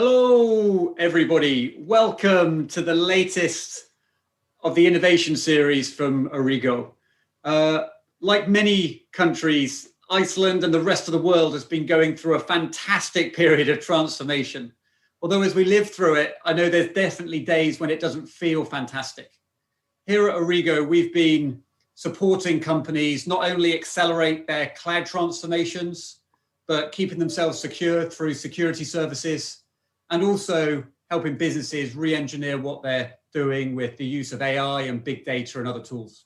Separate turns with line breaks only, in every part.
Hello, everybody. Welcome to the latest of the innovation series from Origo. Like many countries, Iceland and the rest of the world has been going through a fantastic period of transformation. Although as we live through it, I know there's definitely days when it doesn't feel fantastic. Here at Origo, we've been supporting companies not only accelerate their cloud transformations, but keeping themselves secure through security services, and also helping businesses re-engineer what they're doing with the use of AI and big data and other tools.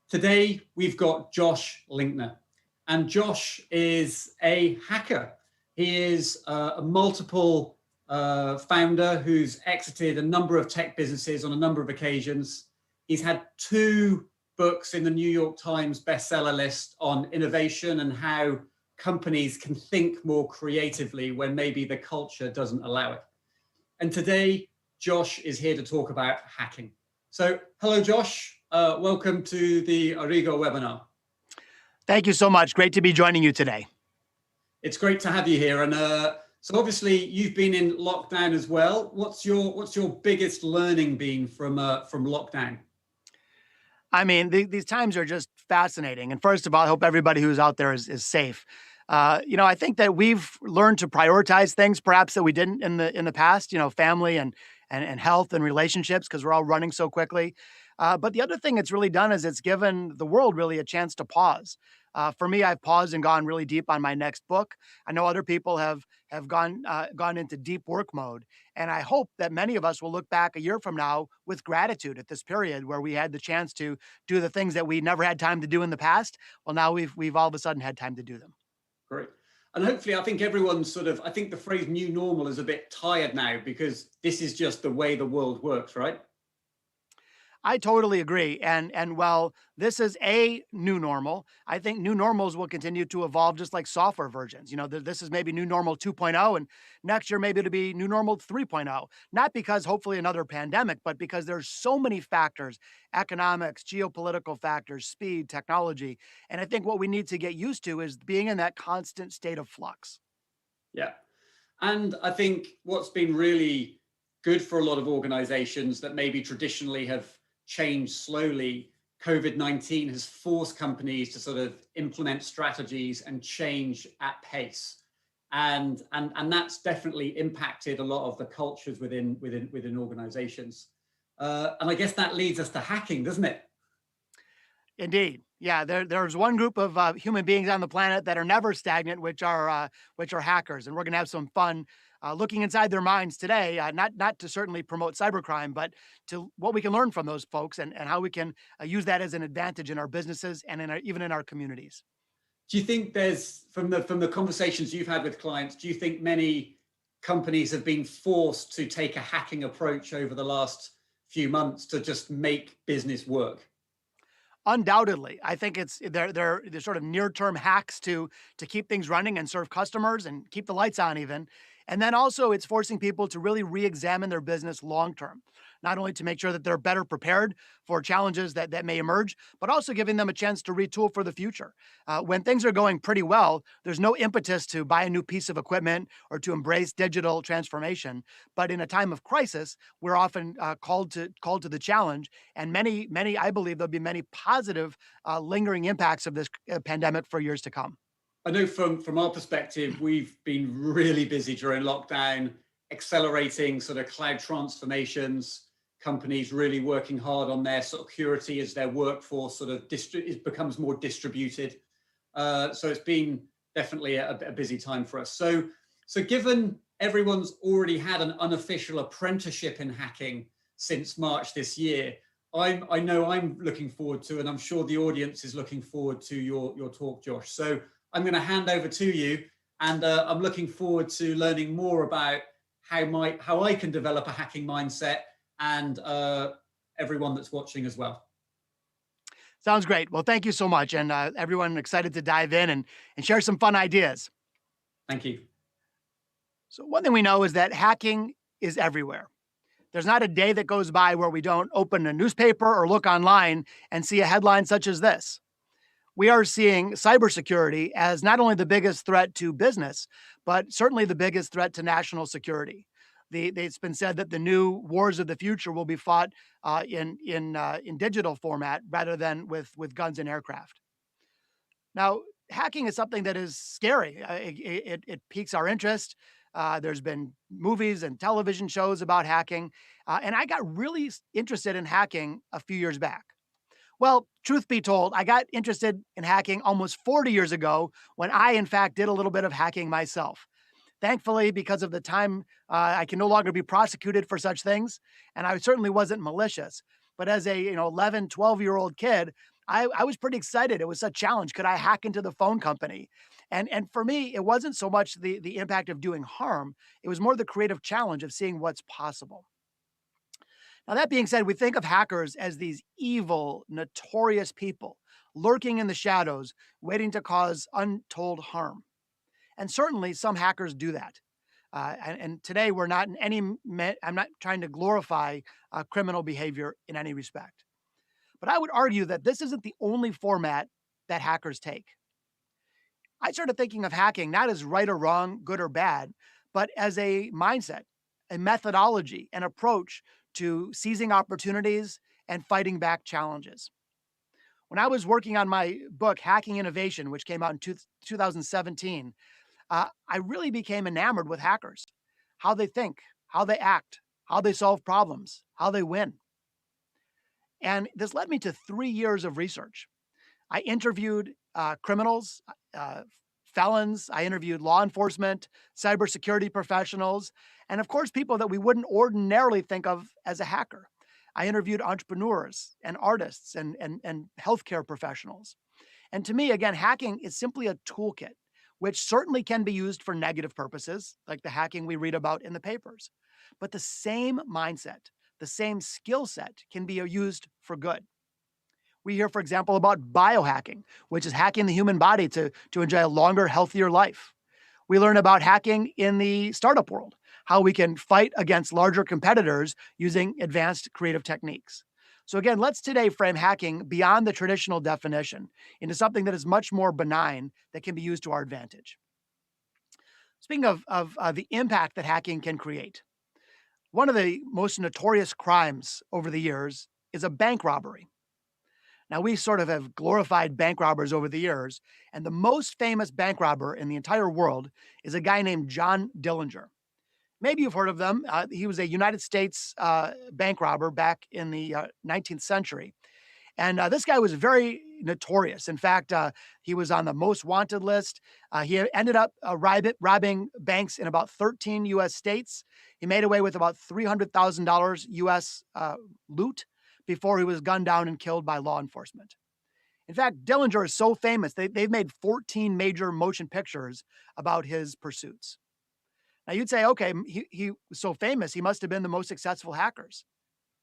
Today, we've got Josh Linkner, and Josh is a hacker. He is a multiple founder who's exited a number of tech businesses on a number of occasions. He's had 2 books in the New York Times bestseller list on innovation and how companies can think more creatively when maybe the culture doesn't allow it. And today, Josh is here to talk about hacking. So, hello, Josh. Welcome to the Origo webinar.
Thank you so much. Great to be joining you today. It's
great to have you here. And so obviously you've been in lockdown as well. What's your biggest learning been from lockdown?
I mean, these times are just fascinating. And first of all, I hope everybody who's out there is safe. I think that we've learned to prioritize things perhaps that we didn't in the past, family and health and relationships, because we're all running so quickly. But the other thing it's really done is it's given the world really a chance to pause. For me, I've paused and gone really deep on my next book. I know other people have gone into deep work mode. And I hope that many of us will look back a year from now with gratitude at this period where we had the chance to do the things that we never had time to do in the past. Well, now we've all of a sudden had time to do them.
Great. And hopefully, I think everyone's I think the phrase new normal is a bit tired now because this is just the way the world works, right?
I totally agree. And while this is a new normal, I think new normals will continue to evolve just like software versions. This is maybe new normal 2.0, and next year maybe it'll be new normal 3.0. Not because hopefully another pandemic, but because there's so many factors, economics, geopolitical factors, speed, technology. And I think what we need to get used to is being in that constant state of flux.
Yeah. And I think what's been really good for a lot of organizations that maybe traditionally have changed slowly, COVID-19 has forced companies to sort of implement strategies and change at pace. And that's definitely impacted a lot of the cultures within organizations. And I guess that leads us to hacking, doesn't it?
Indeed. Yeah, there's one group of human beings on the planet that are never stagnant, which are hackers. And we're going to have some fun looking inside their minds today, not to certainly promote cybercrime, but to what we can learn from those folks and how we can use that as an advantage in our businesses and even in our communities.
Do you think from the conversations you've had with clients, do you think many companies have been forced to take a hacking approach over the last few months to just make business work?
Undoubtedly, I think they're sort of near-term hacks to keep things running and serve customers and keep the lights on even. And then also it's forcing people to really re-examine their business long-term, not only to make sure that they're better prepared for challenges that may emerge, but also giving them a chance to retool for the future. When things are going pretty well, there's no impetus to buy a new piece of equipment or to embrace digital transformation. But in a time of crisis, we're often called to the challenge. And many, I believe there'll be many positive lingering impacts of this pandemic for years to come.
I know from our perspective, we've been really busy during lockdown, accelerating sort of cloud transformations, companies really working hard on their security as their workforce sort of it becomes more distributed. So it's been definitely a busy time for us. So given everyone's already had an unofficial apprenticeship in hacking since March this year, I know I'm looking forward to, and I'm sure the audience is looking forward to your talk, Josh. So I'm going to hand over to you, and I'm looking forward to learning more about how I can develop a hacking mindset, and everyone that's watching as well.
Sounds great. Well, thank you so much, and everyone excited to dive in and share some fun ideas.
Thank you.
So one thing we know is that hacking is everywhere. There's not a day that goes by where we don't open a newspaper or look online and see a headline such as this. We are seeing cybersecurity as not only the biggest threat to business, but certainly the biggest threat to national security. It's been said that the new wars of the future will be fought in digital format rather than with guns and aircraft. Now, hacking is something that is scary. It piques our interest. There's been movies and television shows about hacking, and I got really interested in hacking a few years back. Well, truth be told, I got interested in hacking almost 40 years ago when I, in fact, did a little bit of hacking myself. Thankfully, because of the time, I can no longer be prosecuted for such things, and I certainly wasn't malicious. But as a 11, 12-year-old kid, I was pretty excited. It was a challenge. Could I hack into the phone company? And for me, it wasn't so much the impact of doing harm. It was more the creative challenge of seeing what's possible. Now, that being said, we think of hackers as these evil, notorious people lurking in the shadows, waiting to cause untold harm. And certainly some hackers do that. And today we're not in I'm not trying to glorify criminal behavior in any respect. But I would argue that this isn't the only format that hackers take. I started thinking of hacking not as right or wrong, good or bad, but as a mindset, a methodology, an approach to seizing opportunities and fighting back challenges. When I was working on my book, Hacking Innovation, which came out in 2017, I really became enamored with hackers, how they think, how they act, how they solve problems, how they win. And this led me to 3 years of research. I interviewed criminals, uh, felons. I interviewed law enforcement, cybersecurity professionals, and of course, people that we wouldn't ordinarily think of as a hacker. I interviewed entrepreneurs and artists and healthcare professionals. And to me, again, hacking is simply a toolkit, which certainly can be used for negative purposes, like the hacking we read about in the papers. But the same mindset, the same skill set can be used for good. We hear, for example, about biohacking, which is hacking the human body to enjoy a longer, healthier life. We learn about hacking in the startup world, how we can fight against larger competitors using advanced creative techniques. So again, let's today frame hacking beyond the traditional definition into something that is much more benign that can be used to our advantage. Speaking of the impact that hacking can create, one of the most notorious crimes over the years is a bank robbery. Now, we sort of have glorified bank robbers over the years, and the most famous bank robber in the entire world is a guy named John Dillinger. Maybe you've heard of them. He was a United States bank robber back in the 19th century. And this guy was very notorious. In fact, he was on the most wanted list. He ended up robbing banks in about 13 US states. He made away with about $300,000 US loot before he was gunned down and killed by law enforcement. In fact, Dillinger is so famous, they've made 14 major motion pictures about his pursuits. Now you'd say, okay, he was so famous, he must have been the most successful hackers.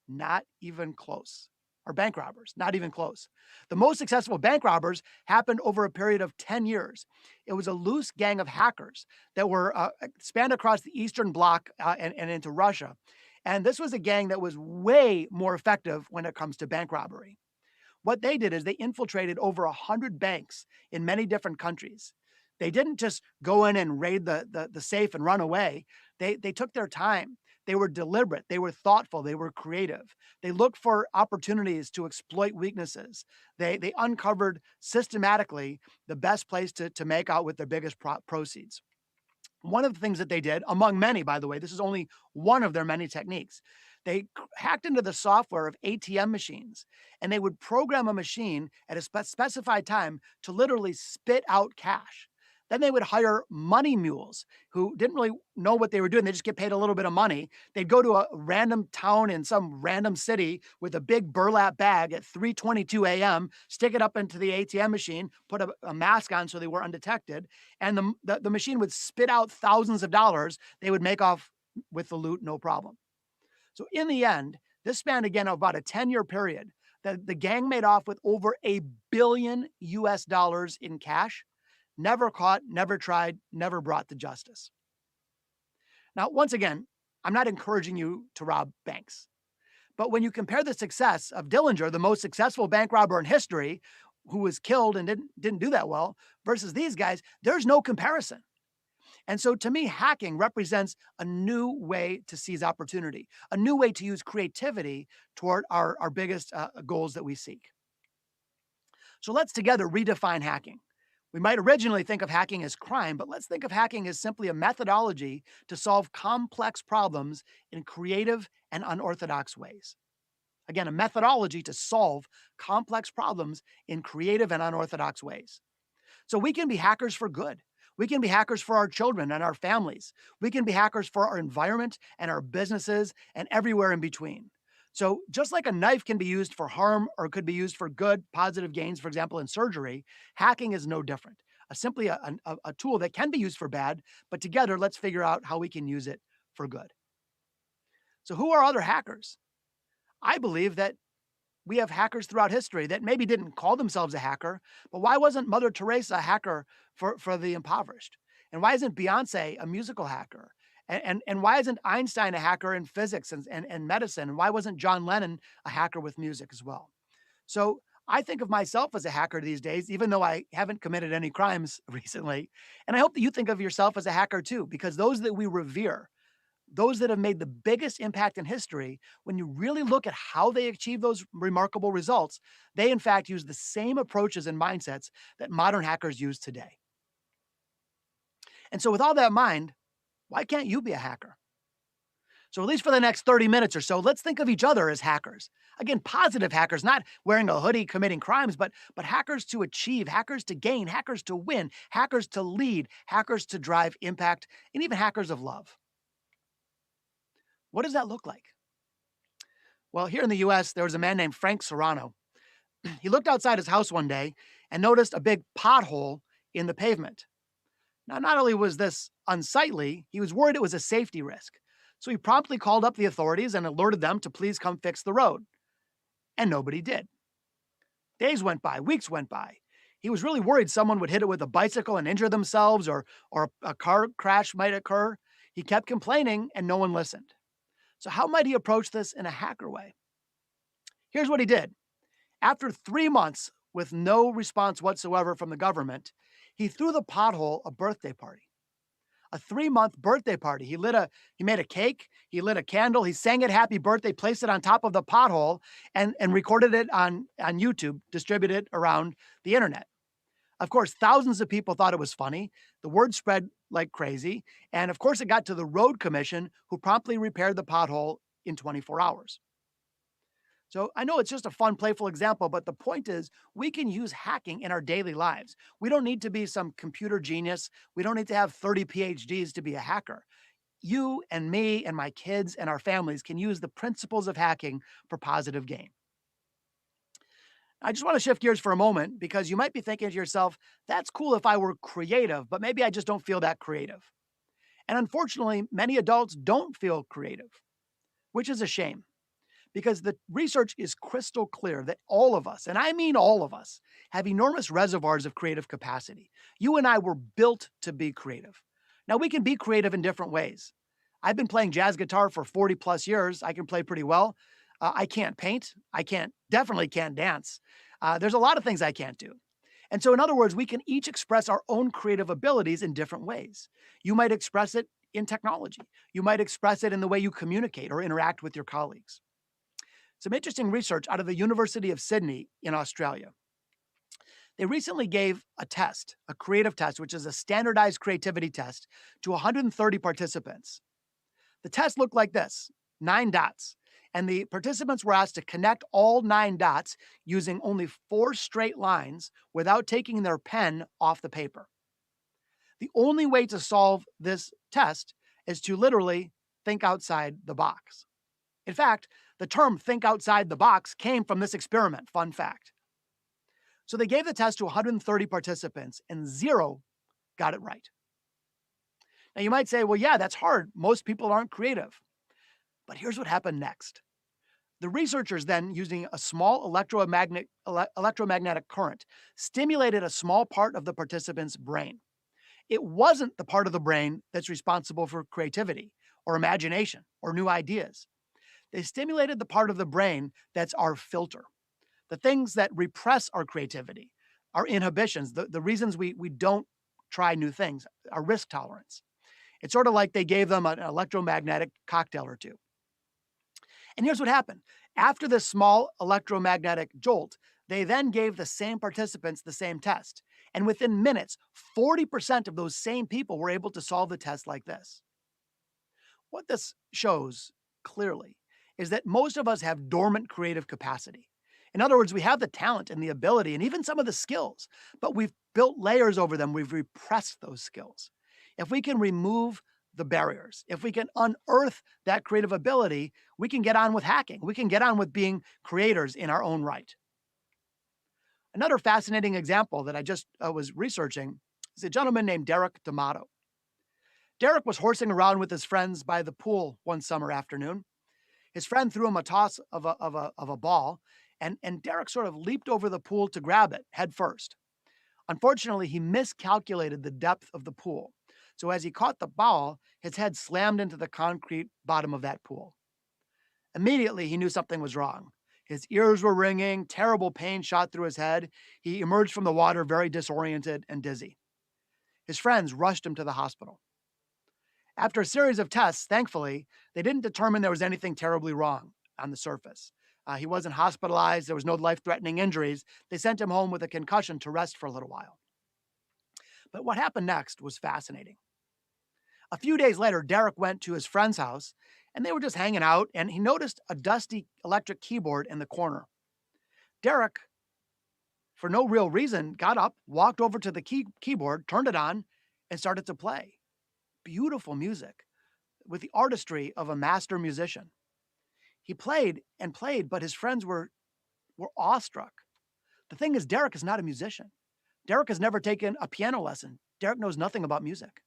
Not even close. Or bank robbers, not even close. The most successful bank robbers happened over a period of 10 years. It was a loose gang of hackers that were spanned across the Eastern Bloc and into Russia. And this was a gang that was way more effective when it comes to bank robbery. What they did is they infiltrated over 100 banks in many different countries. They didn't just go in and raid the safe and run away. They took their time. They were deliberate. They were thoughtful. They were creative. They looked for opportunities to exploit weaknesses. They uncovered systematically the best place to make out with their biggest proceeds. One of the things that they did, among many, by the way, this is only one of their many techniques. They hacked into the software of ATM machines, and they would program a machine at a specified time to literally spit out cash. Then they would hire money mules who didn't really know what they were doing. They just get paid a little bit of money. They'd go to a random town in some random city with a big burlap bag at 3:22 a.m., stick it up into the ATM machine, put a mask on so they were undetected, and the machine would spit out thousands of dollars. They would make off with the loot, no problem. So in the end, this spanned again about a 10-year period. The gang made off with over $1 billion US in cash. Never caught, never tried, never brought to justice. Now, once again, I'm not encouraging you to rob banks. But when you compare the success of Dillinger, the most successful bank robber in history, who was killed and didn't do that well, versus these guys, there's no comparison. And so to me, hacking represents a new way to seize opportunity, a new way to use creativity toward our biggest goals that we seek. So let's together redefine hacking. We might originally think of hacking as crime, but let's think of hacking as simply a methodology to solve complex problems in creative and unorthodox ways. Again, a methodology to solve complex problems in creative and unorthodox ways. So we can be hackers for good. We can be hackers for our children and our families. We can be hackers for our environment and our businesses and everywhere in between. So just like a knife can be used for harm or could be used for good, positive gains, for example, in surgery, hacking is no different. Simply a tool that can be used for bad, but together, let's figure out how we can use it for good. So who are other hackers? I believe that we have hackers throughout history that maybe didn't call themselves a hacker, but why wasn't Mother Teresa a hacker for the impoverished? And why isn't Beyonce a musical hacker? And why isn't Einstein a hacker in physics and medicine? And why wasn't John Lennon a hacker with music as well? So I think of myself as a hacker these days, even though I haven't committed any crimes recently. And I hope that you think of yourself as a hacker too, because those that we revere, those that have made the biggest impact in history, when you really look at how they achieve those remarkable results, they in fact use the same approaches and mindsets that modern hackers use today. And so with all that in mind, why can't you be a hacker? So at least for the next 30 minutes or so, let's think of each other as hackers. Again, positive hackers, not wearing a hoodie, committing crimes, but hackers to achieve, hackers to gain, hackers to win, hackers to lead, hackers to drive impact, and even hackers of love. What does that look like? Well, here in the US, there was a man named Frank Serrano. He looked outside his house one day and noticed a big pothole in the pavement. Now, not only was this unsightly, he was worried it was a safety risk. So he promptly called up the authorities and alerted them to please come fix the road. And nobody did. Days went by, weeks went by. He was really worried someone would hit it with a bicycle and injure themselves or a car crash might occur. He kept complaining and no one listened. So how might he approach this in a hacker way? Here's what he did. After 3 months with no response whatsoever from the government, he threw the pothole a birthday party. A 3-month birthday party. He made a cake, he lit a candle, he sang it happy birthday, placed it on top of the pothole, and recorded it on YouTube, distributed it around the internet. Of course, thousands of people thought it was funny. The word spread like crazy. And of course, it got to the road commission, who promptly repaired the pothole in 24 hours. So I know it's just a fun, playful example, but the point is we can use hacking in our daily lives. We don't need to be some computer genius. We don't need to have 30 PhDs to be a hacker. You and me and my kids and our families can use the principles of hacking for positive gain. I just want to shift gears for a moment because you might be thinking to yourself, that's cool if I were creative, but maybe I just don't feel that creative. And unfortunately, many adults don't feel creative, which is a shame because the research is crystal clear that all of us, and I mean all of us, have enormous reservoirs of creative capacity. You and I were built to be creative. Now, we can be creative in different ways. I've been playing jazz guitar for 40 plus years. I can play pretty well. I can't paint. Definitely can't dance. There's a lot of things I can't do. And so, in other words, we can each express our own creative abilities in different ways. You might express it in technology. You might express it in the way you communicate or interact with your colleagues. Some interesting research out of the University of Sydney in Australia. They recently gave a test, a creative test, which is a standardized creativity test, to 130 participants. The test looked like this, 9 dots. And the participants were asked to connect all 9 dots using only 4 straight lines without taking their pen off the paper. The only way to solve this test is to literally think outside the box. In fact, the term think outside the box came from this experiment, fun fact. So they gave the test to 130 participants and 0 got it right. Now you might say, well, yeah, that's hard. Most people aren't creative. But here's what happened next. The researchers then, using a small electromagnetic current, stimulated a small part of the participant's brain. It wasn't the part of the brain that's responsible for creativity or imagination or new ideas. They stimulated the part of the brain that's our filter, the things that repress our creativity, our inhibitions, the reasons we don't try new things, our risk tolerance. It's sort of like they gave them an electromagnetic cocktail or two. And here's what happened. After this small electromagnetic jolt, they then gave the same participants the same test. And within minutes, 40% of those same people were able to solve the test like this. What this shows clearly is that most of us have dormant creative capacity. In other words, we have the talent and the ability and even some of the skills, but we've built layers over them. We've repressed those skills. If we can remove the barriers, if we can unearth that creative ability, we can get on with hacking. We can get on with being creators in our own right. Another fascinating example that I just was researching is a gentleman named Derek D'Amato. Derek was horsing around with his friends by the pool one summer afternoon. His friend threw him a toss of a ball, and Derek sort of leaped over the pool to grab it head first. Unfortunately, he miscalculated the depth of the pool. So as he caught the ball, his head slammed into the concrete bottom of that pool. Immediately, he knew something was wrong. His ears were ringing, terrible pain shot through his head. He emerged from the water very disoriented and dizzy. His friends rushed him to the hospital. After a series of tests, thankfully, they didn't determine there was anything terribly wrong on the surface. He wasn't hospitalized. There was no life-threatening injuries. They sent him home with a concussion to rest for a little while. But what happened next was fascinating. A few days later, Derek went to his friend's house, and they were just hanging out, and he noticed a dusty electric keyboard in the corner. Derek, for no real reason, got up, walked over to the keyboard, turned it on, and started to play. Beautiful music with the artistry of a master musician. He played and played, but his friends were awestruck. The thing is, Derek is not a musician. Derek has never taken a piano lesson. Derek knows nothing about music.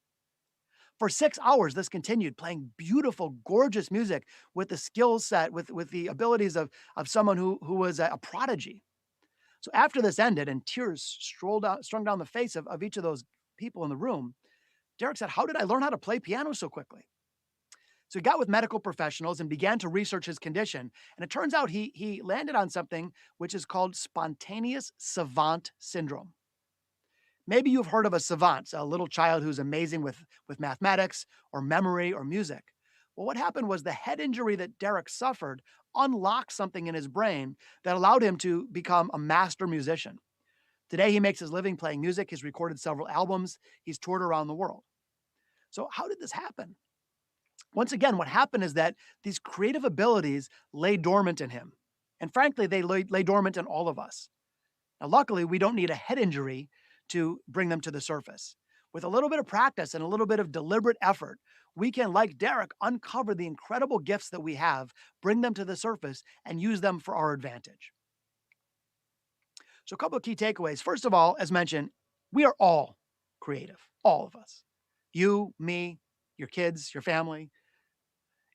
For 6 hours, this continued, playing beautiful, gorgeous music with the skill set, with the abilities of someone who was a prodigy. So after this ended and tears strung down the face of each of those people in the room, Derek said, "How did I learn how to play piano so quickly?" So he got with medical professionals and began to research his condition. And it turns out he landed on something which is called spontaneous savant syndrome. Maybe you've heard of a savant, a little child who's amazing with mathematics or memory or music. Well, what happened was the head injury that Derek suffered unlocked something in his brain that allowed him to become a master musician. Today, he makes his living playing music. He's recorded several albums. He's toured around the world. So how did this happen? Once again, what happened is that these creative abilities lay dormant in him. And frankly, they lay dormant in all of us. Now, luckily, we don't need a head injury to bring them to the surface. With a little bit of practice and a little bit of deliberate effort, we can, like Derek, uncover the incredible gifts that we have, bring them to the surface, and use them for our advantage. So a couple of key takeaways. First of all, as mentioned, we are all creative, all of us. You, me, your kids, your family.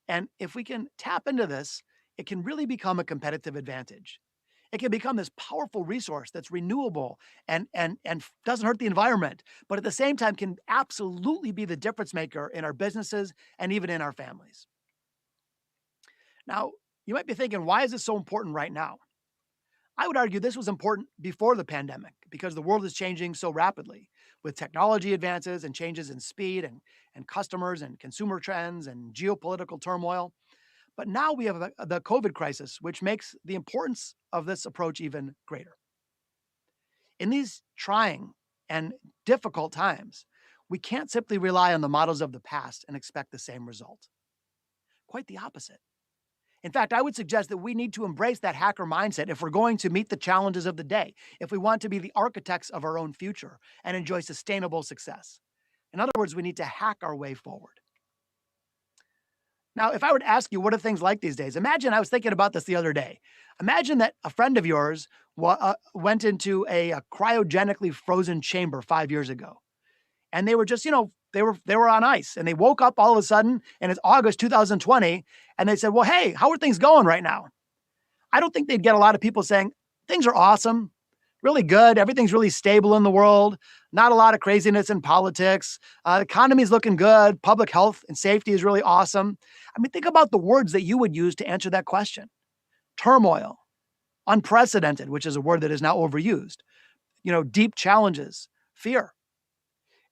And if we can tap into this, it can really become a competitive advantage. It can become this powerful resource that's renewable and doesn't hurt the environment, but at the same time can absolutely be the difference maker in our businesses and even in our families. Now, you might be thinking, why is this so important right now? I would argue this was important before the pandemic because the world is changing so rapidly with technology advances and changes in speed and customers and consumer trends and geopolitical turmoil. But now we have the COVID crisis, which makes the importance of this approach even greater. In these trying and difficult times, we can't simply rely on the models of the past and expect the same result. Quite the opposite. In fact, I would suggest that we need to embrace that hacker mindset if we're going to meet the challenges of the day, if we want to be the architects of our own future and enjoy sustainable success. In other words, we need to hack our way forward. Now, if I were to ask you, what are things like these days? Imagine, I was thinking about this the other day. Imagine that a friend of yours went into a cryogenically frozen chamber 5 years ago. And they were just, they were on ice. And they woke up all of a sudden, and it's August 2020, and they said, well, hey, how are things going right now? I don't think they'd get a lot of people saying, things are awesome, really good. Everything's really stable in the world. Not a lot of craziness in politics. The economy's looking good. Public health and safety is really awesome. I mean, think about the words that you would use to answer that question. Turmoil, unprecedented, which is a word that is now overused, deep challenges, fear.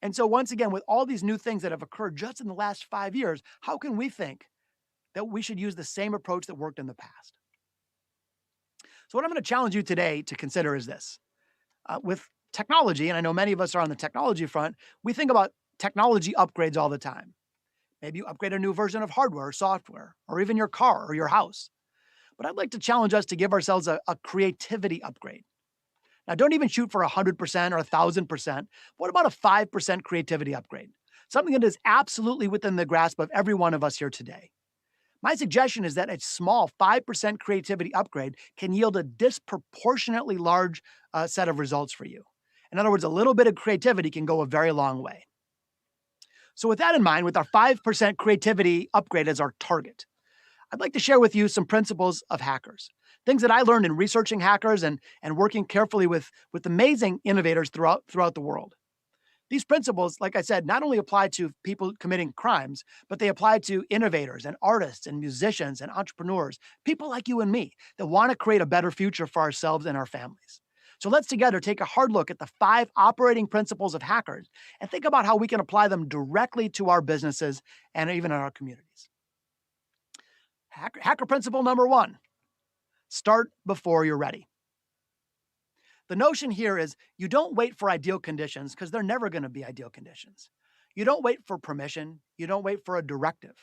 And so once again, with all these new things that have occurred just in the last 5 years, how can we think that we should use the same approach that worked in the past? So what I'm going to challenge you today to consider is this. With technology, and I know many of us are on the technology front, we think about technology upgrades all the time. Maybe you upgrade a new version of hardware or software, or even your car or your house. But I'd like to challenge us to give ourselves a creativity upgrade. Now, don't even shoot for 100% or 1,000%. What about a 5% creativity upgrade? Something that is absolutely within the grasp of every one of us here today. My suggestion is that a small 5% creativity upgrade can yield a disproportionately large set of results for you. In other words, a little bit of creativity can go a very long way. So with that in mind, with our 5% creativity upgrade as our target, I'd like to share with you some principles of hackers, things that I learned in researching hackers and working carefully with amazing innovators throughout the world. These principles, like I said, not only apply to people committing crimes, but they apply to innovators and artists and musicians and entrepreneurs, people like you and me that want to create a better future for ourselves and our families. So let's together take a hard look at the 5 operating principles of hackers and think about how we can apply them directly to our businesses and even in our communities. Hacker principle number 1, start before you're ready. The notion here is you don't wait for ideal conditions because they're never going to be ideal conditions. You don't wait for permission. You don't wait for a directive.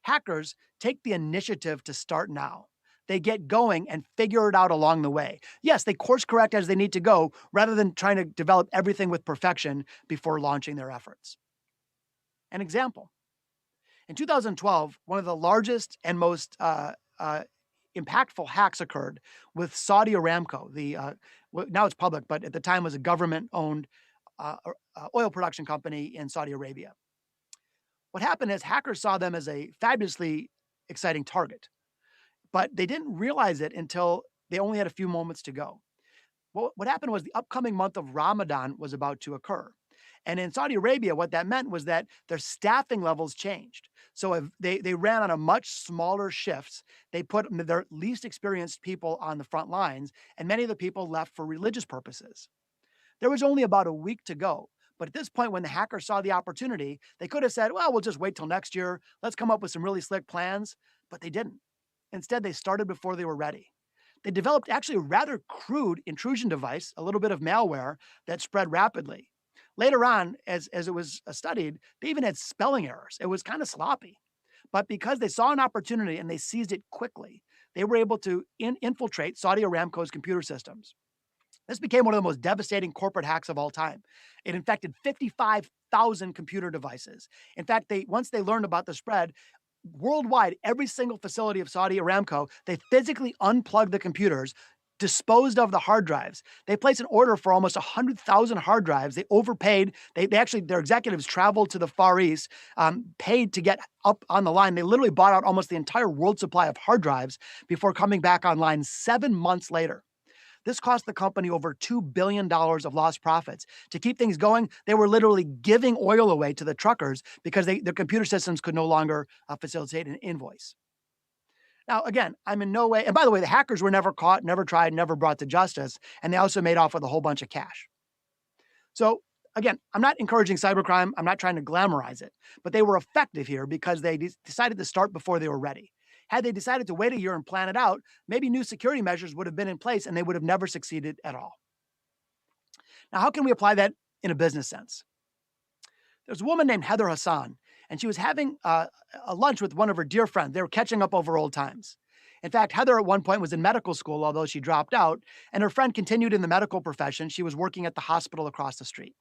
Hackers take the initiative to start now. They get going and figure it out along the way. Yes, they course correct as they need to go rather than trying to develop everything with perfection before launching their efforts. An example. In 2012, one of the largest and most impactful hacks occurred with Saudi Aramco. Now it's public, but at the time was a government-owned oil production company in Saudi Arabia. What happened is hackers saw them as a fabulously exciting target, but they didn't realize it until they only had a few moments to go. What happened was the upcoming month of Ramadan was about to occur. And in Saudi Arabia, what that meant was that their staffing levels changed. So if they ran on a much smaller shifts. They put their least experienced people on the front lines, and many of the people left for religious purposes. There was only about a week to go. But at this point, when the hackers saw the opportunity, they could have said, well, we'll just wait till next year. Let's come up with some really slick plans. But they didn't. Instead, they started before they were ready. They developed actually a rather crude intrusion device, a little bit of malware that spread rapidly. Later on, as it was studied, they even had spelling errors. It was kind of sloppy. But because they saw an opportunity and they seized it quickly, they were able to infiltrate Saudi Aramco's computer systems. This became one of the most devastating corporate hacks of all time. It infected 55,000 computer devices. In fact, once they learned about the spread, worldwide, every single facility of Saudi Aramco, they physically unplugged the computers, disposed of the hard drives. They placed an order for almost 100,000 hard drives. They overpaid. They actually, their executives traveled to the Far East, paid to get up on the line. They literally bought out almost the entire world supply of hard drives before coming back online 7 months later. This cost the company over $2 billion of lost profits. To keep things going, they were literally giving oil away to the truckers because their computer systems could no longer facilitate an invoice. Now, again, I'm in no way, and by the way, the hackers were never caught, never tried, never brought to justice, and they also made off with a whole bunch of cash. So again, I'm not encouraging cybercrime. I'm not trying to glamorize it, but they were effective here because they decided to start before they were ready. Had they decided to wait a year and plan it out, maybe new security measures would have been in place and they would have never succeeded at all. Now, how can we apply that in a business sense? There's a woman named Heather Hassan, and she was having a lunch with one of her dear friends. They were catching up over old times. In fact, Heather at one point was in medical school, although she dropped out, and her friend continued in the medical profession. She was working at the hospital across the street.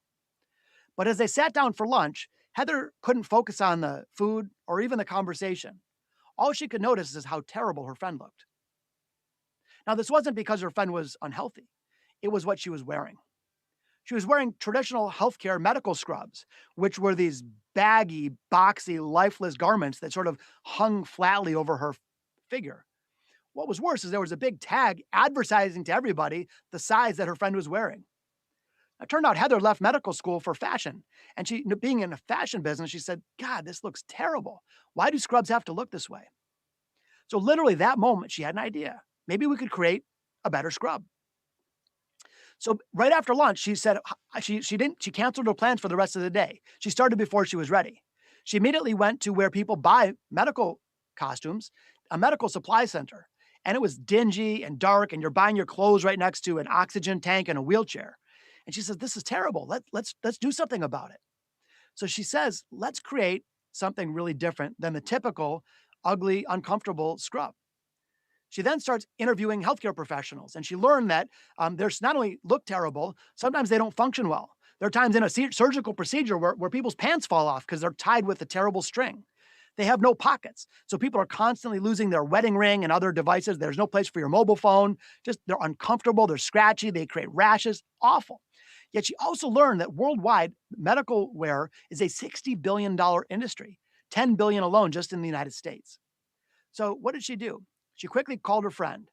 But as they sat down for lunch, Heather couldn't focus on the food or even the conversation. All she could notice is how terrible her friend looked. Now, this wasn't because her friend was unhealthy. It was what she was wearing. She was wearing traditional healthcare medical scrubs, which were these baggy, boxy, lifeless garments that sort of hung flatly over her figure. What was worse is there was a big tag advertising to everybody the size that her friend was wearing. It turned out Heather left medical school for fashion. And she, being in a fashion business, she said, God, this looks terrible. Why do scrubs have to look this way? So literally that moment, she had an idea. Maybe we could create a better scrub. So right after lunch, she said she canceled her plans for the rest of the day. She started before she was ready. She immediately went to where people buy medical costumes, a medical supply center. And it was dingy and dark, and you're buying your clothes right next to an oxygen tank and a wheelchair. And she says, "This is terrible. Let's do something about it." So she says, "Let's create something really different than the typical ugly, uncomfortable scrub." She then starts interviewing healthcare professionals, and she learned that there's not only look terrible, sometimes they don't function well. There are times in a surgical procedure where people's pants fall off because they're tied with a terrible string. They have no pockets. So people are constantly losing their wedding ring and other devices. There's no place for your mobile phone. Just they're uncomfortable, they're scratchy, they create rashes. Awful. Yet she also learned that worldwide, medical wear is a $60 billion industry, 10 billion alone just in the United States. So what did she do? She quickly called her friend.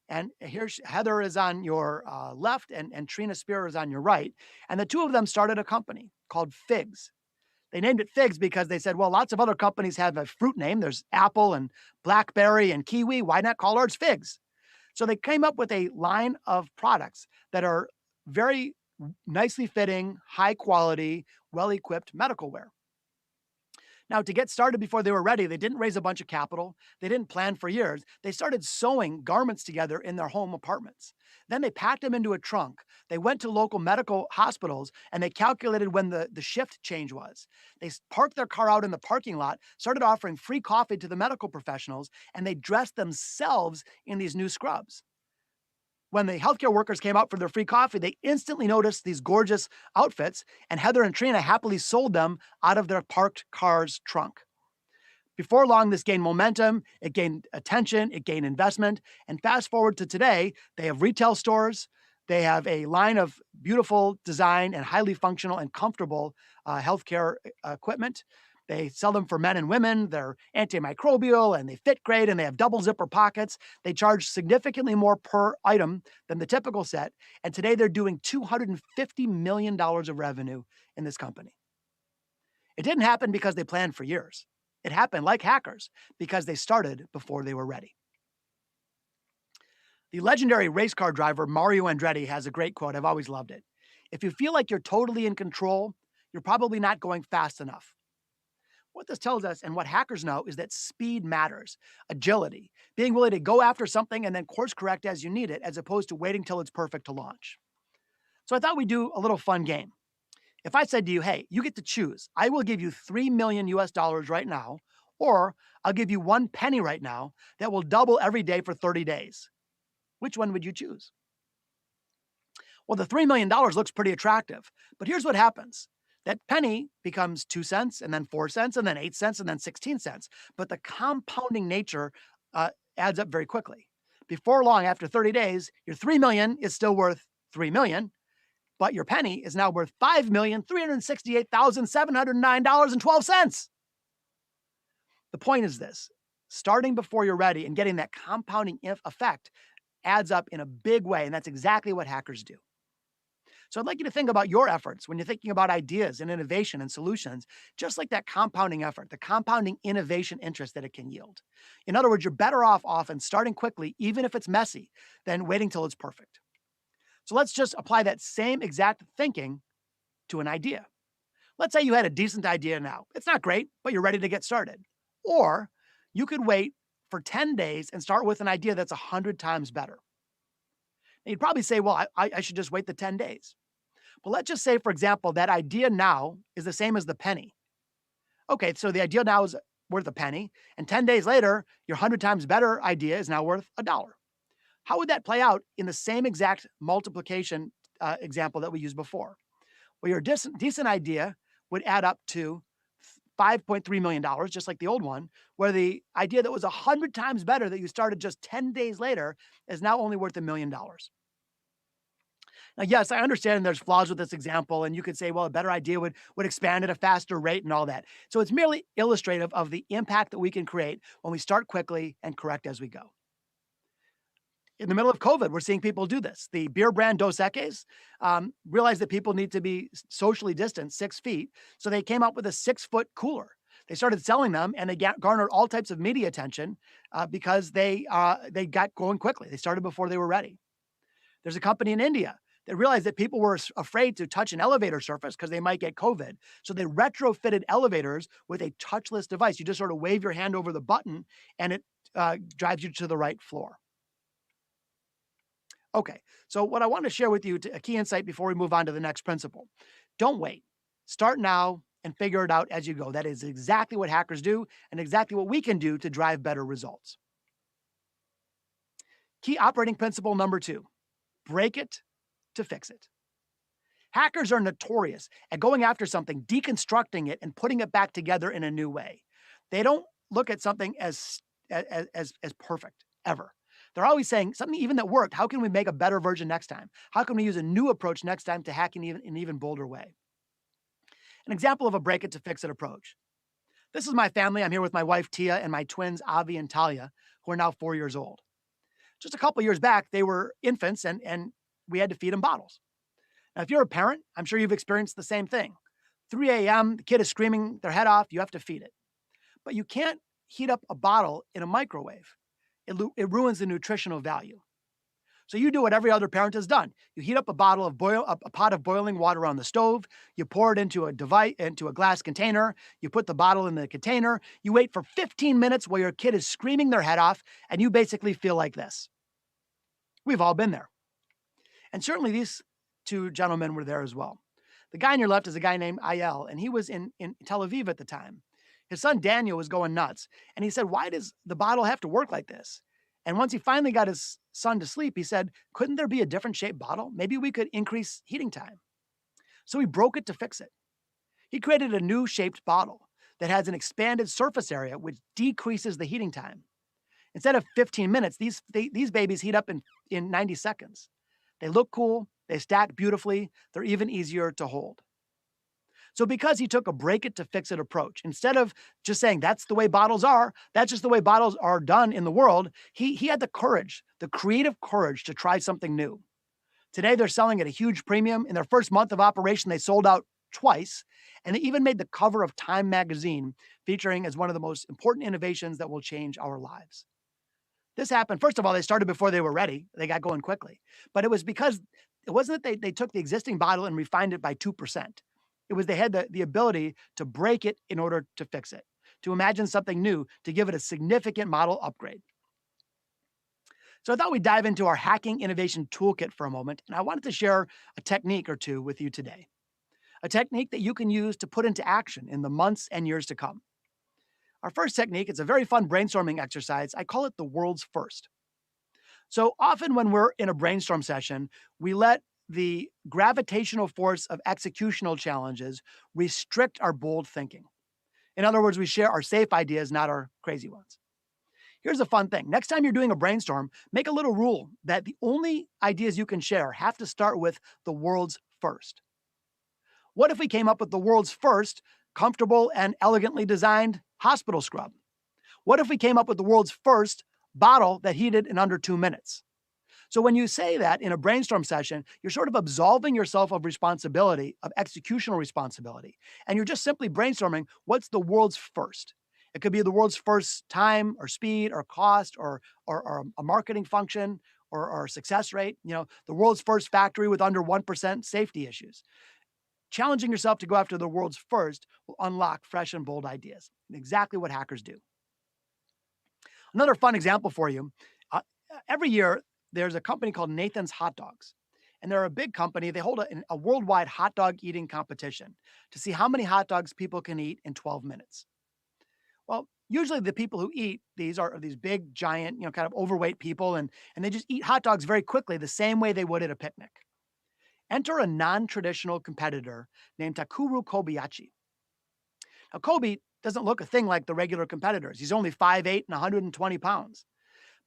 And Heather is on your left and Trina Spear is on your right. And the two of them started a company called Figs. They named it Figs because they said, well, lots of other companies have a fruit name. There's Apple and Blackberry and Kiwi. Why not call ours Figs? So they came up with a line of products that are very nicely fitting, high quality, well-equipped medical wear. Now, to get started before they were ready, they didn't raise a bunch of capital. They didn't plan for years. They started sewing garments together in their home apartments. Then they packed them into a trunk. They went to local medical hospitals and they calculated when the shift change was. They parked their car out in the parking lot, started offering free coffee to the medical professionals, and they dressed themselves in these new scrubs. When the healthcare workers came out for their free coffee, they instantly noticed these gorgeous outfits, and Heather and Trina happily sold them out of their parked car's trunk. Before long, this gained momentum, it gained attention, it gained investment, and fast forward to today, they have retail stores, they have a line of beautiful design and highly functional and comfortable healthcare equipment. They sell them for men and women. They're antimicrobial and they fit great and they have double zipper pockets. They charge significantly more per item than the typical set. And today they're doing $250 million of revenue in this company. It didn't happen because they planned for years. It happened like hackers because they started before they were ready. The legendary race car driver Mario Andretti has a great quote. I've always loved it. If you feel like you're totally in control, you're probably not going fast enough. What this tells us and what hackers know is that speed matters, agility, being willing to go after something and then course correct as you need it, as opposed to waiting till it's perfect to launch. So I thought we'd do a little fun game. If I said to you, hey, you get to choose, I will give you 3 million US dollars right now, or I'll give you 1 penny right now that will double every day for 30 days. Which one would you choose? Well, the $3 million looks pretty attractive, but here's what happens. That penny becomes 2 cents and then 4 cents and then 8 cents and then 16 cents. But the compounding nature adds up very quickly. Before long, after 30 days, your 3 million is still worth 3 million, but your penny is now worth $5,368,709.12. The point is this: starting before you're ready and getting that compounding effect adds up in a big way. And that's exactly what hackers do. So I'd like you to think about your efforts when you're thinking about ideas and innovation and solutions, just like that compounding effort, the compounding innovation interest that it can yield. In other words, you're better off often starting quickly, even if it's messy, than waiting till it's perfect. So let's just apply that same exact thinking to an idea. Let's say you had a decent idea now. It's not great, but you're ready to get started. Or you could wait for 10 days and start with an idea that's 100 times better. And you'd probably say, well, I should just wait the 10 days. But let's just say, for example, that idea now is the same as the penny. Okay, so the idea now is worth a penny, and 10 days later, your 100 times better idea is now worth $1. How would that play out in the same exact multiplication example that we used before? Well, your decent idea would add up to $5.3 million, just like the old one, where the idea that was 100 times better that you started just 10 days later is now only worth $1 million. Now, yes, I understand there's flaws with this example, and you could say, well, a better idea would expand at a faster rate and all that. So it's merely illustrative of the impact that we can create when we start quickly and correct as we go. In the middle of COVID, we're seeing people do this. The beer brand Dos Equis realized that people need to be socially distanced 6 feet, so they came up with a 6-foot cooler. They started selling them, and they garnered all types of media attention because they got going quickly. They started before they were ready. There's a company in India They realized that people were afraid to touch an elevator surface because they might get COVID. So they retrofitted elevators with a touchless device. You just sort of wave your hand over the button and it drives you to the right floor. Okay, so what I want to share with you, a key insight before we move on to the next principle. Don't wait. Start now and figure it out as you go. That is exactly what hackers do and exactly what we can do to drive better results. Key operating principle number 2, break it to fix it. Hackers are notorious at going after something, deconstructing it, and putting it back together in a new way. They don't look at something as perfect, ever. They're always saying something even that worked. How can we make a better version next time? How can we use a new approach next time to hack in an even bolder way? An example of a break it to fix it approach. This is my family. I'm here with my wife, Tia, and my twins, Avi and Talia, who are now 4 years old. Just a couple years back, they were infants and we had to feed them bottles. Now, if you're a parent, I'm sure you've experienced the same thing. 3 a.m., the kid is screaming their head off. You have to feed it. But you can't heat up a bottle in a microwave. It ruins the nutritional value. So you do what every other parent has done. You heat up a pot of boiling water on the stove. You pour it into a glass container. You put the bottle in the container. You wait for 15 minutes while your kid is screaming their head off, and you basically feel like this. We've all been there. And certainly these two gentlemen were there as well. The guy on your left is a guy named Ayel, and he was in Tel Aviv at the time. His son Daniel was going nuts, and he said, "Why does the bottle have to work like this?" And once he finally got his son to sleep, he said, "Couldn't there be a different shaped bottle? Maybe we could increase heating time." So he broke it to fix it. He created a new shaped bottle that has an expanded surface area, which decreases the heating time. Instead of 15 minutes, these babies heat up in 90 seconds. They look cool. They stack beautifully. They're even easier to hold. So because he took a break it to fix it approach, instead of just saying that's the way bottles are, that's just the way bottles are done in the world, he had the courage, the creative courage to try something new. Today, they're selling at a huge premium. In their first month of operation, they sold out twice, and they even made the cover of Time magazine, featuring as one of the most important innovations that will change our lives. This happened, first of all, they started before they were ready. They got going quickly. But it was because it wasn't that they took the existing bottle and refined it by 2%. It was they had the ability to break it in order to fix it, to imagine something new, to give it a significant model upgrade. So I thought we'd dive into our hacking innovation toolkit for a moment, and I wanted to share a technique or two with you today. A technique that you can use to put into action in the months and years to come. Our first technique, it's a very fun brainstorming exercise. I call it the world's first. So often when we're in a brainstorm session, we let the gravitational force of executional challenges restrict our bold thinking. In other words, we share our safe ideas, not our crazy ones. Here's a fun thing. Next time you're doing a brainstorm, make a little rule that the only ideas you can share have to start with the world's first. What if we came up with the world's first comfortable and elegantly designed hospital scrub? What if we came up with the world's first bottle that heated in under 2 minutes? So when you say that in a brainstorm session, you're sort of absolving yourself of responsibility, of executional responsibility. And you're just simply brainstorming what's the world's first. It could be the world's first time or speed or cost or a marketing function or success rate, the world's first factory with under 1% safety issues. Challenging yourself to go after the world's first will unlock fresh and bold ideas. Exactly what hackers do. Another fun example for you. Every year, there's a company called Nathan's Hot Dogs. And they're a big company. They hold a worldwide hot dog eating competition to see how many hot dogs people can eat in 12 minutes. Well, usually the people who eat these are these big, giant, kind of overweight people, and they just eat hot dogs very quickly, the same way they would at a picnic. Enter a non-traditional competitor named Takuru Kobayashi. Now, Kobe doesn't look a thing like the regular competitors. He's only 5'8" and 120 pounds.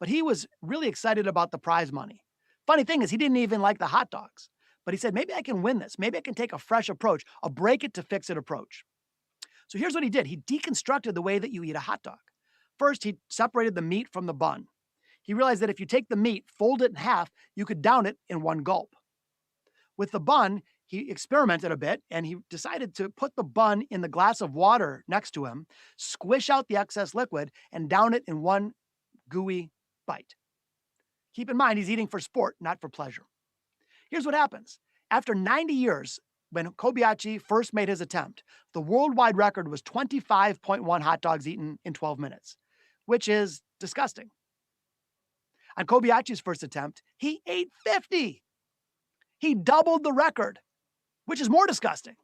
But he was really excited about the prize money. Funny thing is, he didn't even like the hot dogs. But he said, maybe I can win this. Maybe I can take a fresh approach, a break it to fix it approach. So here's what he did. He deconstructed the way that you eat a hot dog. First, he separated the meat from the bun. He realized that if you take the meat, fold it in half, you could down it in one gulp. With the bun, he experimented a bit and he decided to put the bun in the glass of water next to him, squish out the excess liquid, and down it in one gooey bite. Keep in mind, he's eating for sport, not for pleasure. Here's what happens. After 90 years, when Kobayashi first made his attempt, the worldwide record was 25.1 hot dogs eaten in 12 minutes, which is disgusting. On Kobayashi's first attempt, he ate 50. He doubled the record, which is more disgusting.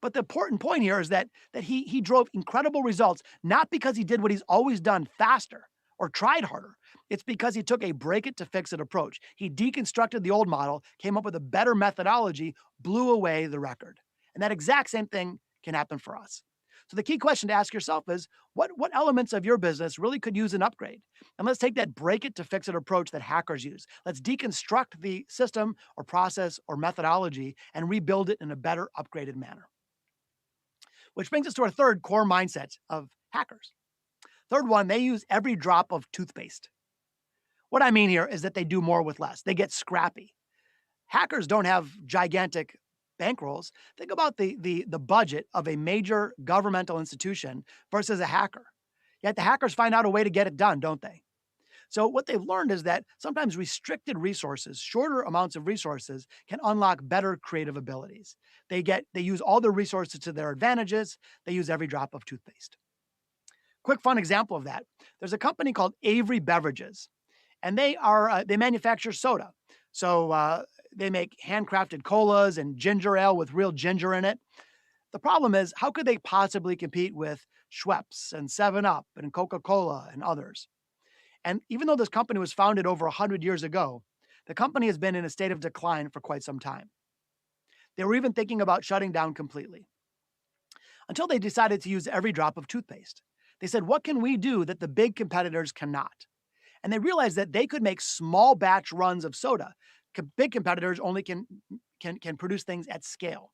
But the important point here is that he drove incredible results, not because he did what he's always done faster or tried harder. It's because he took a break it to fix it approach. He deconstructed the old model, came up with a better methodology, blew away the record. And that exact same thing can happen for us. So the key question to ask yourself is, what elements of your business really could use an upgrade? And let's take that break it to fix it approach that hackers use. Let's deconstruct the system or process or methodology and rebuild it in a better, upgraded manner. Which brings us to our third core mindset of hackers. Third one, they use every drop of toothpaste. What I mean here is that they do more with less. They get scrappy. Hackers don't have gigantic bankrolls. Think about the budget of a major governmental institution versus a hacker. Yet the hackers find out a way to get it done, don't they? So what they've learned is that sometimes restricted resources, shorter amounts of resources, can unlock better creative abilities. They use all their resources to their advantages. They use every drop of toothpaste. Quick fun example of that. There's a company called Avery Beverages, and they manufacture soda. So they make handcrafted colas and ginger ale with real ginger in it. The problem is, how could they possibly compete with Schweppes and 7-Up and Coca-Cola and others? And even though this company was founded over 100 years ago, the company has been in a state of decline for quite some time. They were even thinking about shutting down completely until they decided to use every drop of toothpaste. They said, what can we do that the big competitors cannot? And they realized that they could make small batch runs of soda. Big competitors only can produce things at scale.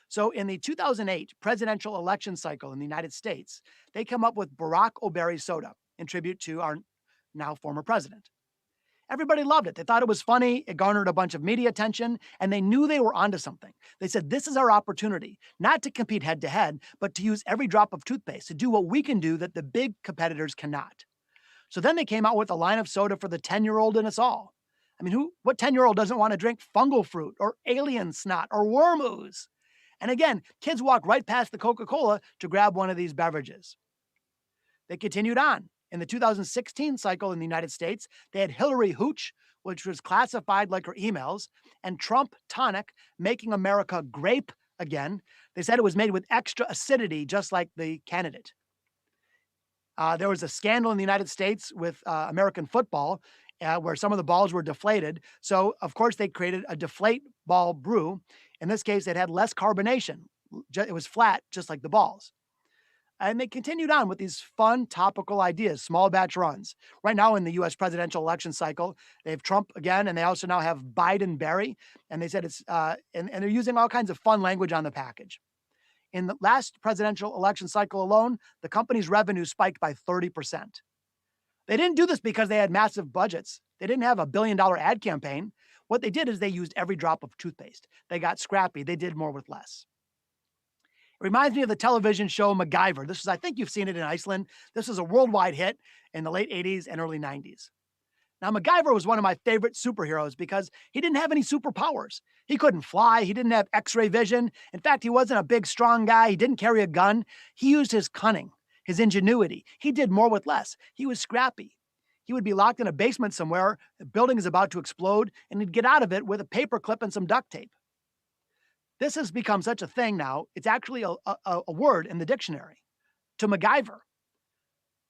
So in the 2008 presidential election cycle in the United States, they come up with Barack Obama soda in tribute to our now former president. Everybody loved it. They thought it was funny. It garnered a bunch of media attention, and they knew they were onto something. They said, this is our opportunity, not to compete head to head, but to use every drop of toothpaste to do what we can do that the big competitors cannot. So then they came out with a line of soda for the 10-year-old in us all. I mean, what 10-year-old doesn't want to drink fungal fruit or alien snot or worm ooze? And again, kids walk right past the Coca-Cola to grab one of these beverages. They continued on. In the 2016 cycle in the United States, they had Hillary Hooch, which was classified like her emails, and Trump Tonic, making America grape again. They said it was made with extra acidity, just like the candidate. There was a scandal in the United States with American football where some of the balls were deflated. So, of course, they created a deflate ball brew. In this case, it had less carbonation. It was flat, just like the balls. And they continued on with these fun topical ideas, small batch runs. Right now in the US presidential election cycle, they have Trump again, and they also now have Biden Berry. And they said it's, and they're using all kinds of fun language on the package. In the last presidential election cycle alone, the company's revenue spiked by 30%. They didn't do this because they had massive budgets. They didn't have a $1 billion ad campaign. What they did is they used every drop of toothpaste. They got scrappy. They did more with less. It reminds me of the television show MacGyver. This is, I think you've seen it in Iceland. This was a worldwide hit in the late 80s and early 90s. Now, MacGyver was one of my favorite superheroes because he didn't have any superpowers. He couldn't fly. He didn't have X-ray vision. In fact, he wasn't a big, strong guy. He didn't carry a gun. He used his cunning, his ingenuity. He did more with less. He was scrappy. He would be locked in a basement somewhere. The building is about to explode, and he'd get out of it with a paper clip and some duct tape. This has become such a thing now. It's actually a word in the dictionary, to MacGyver.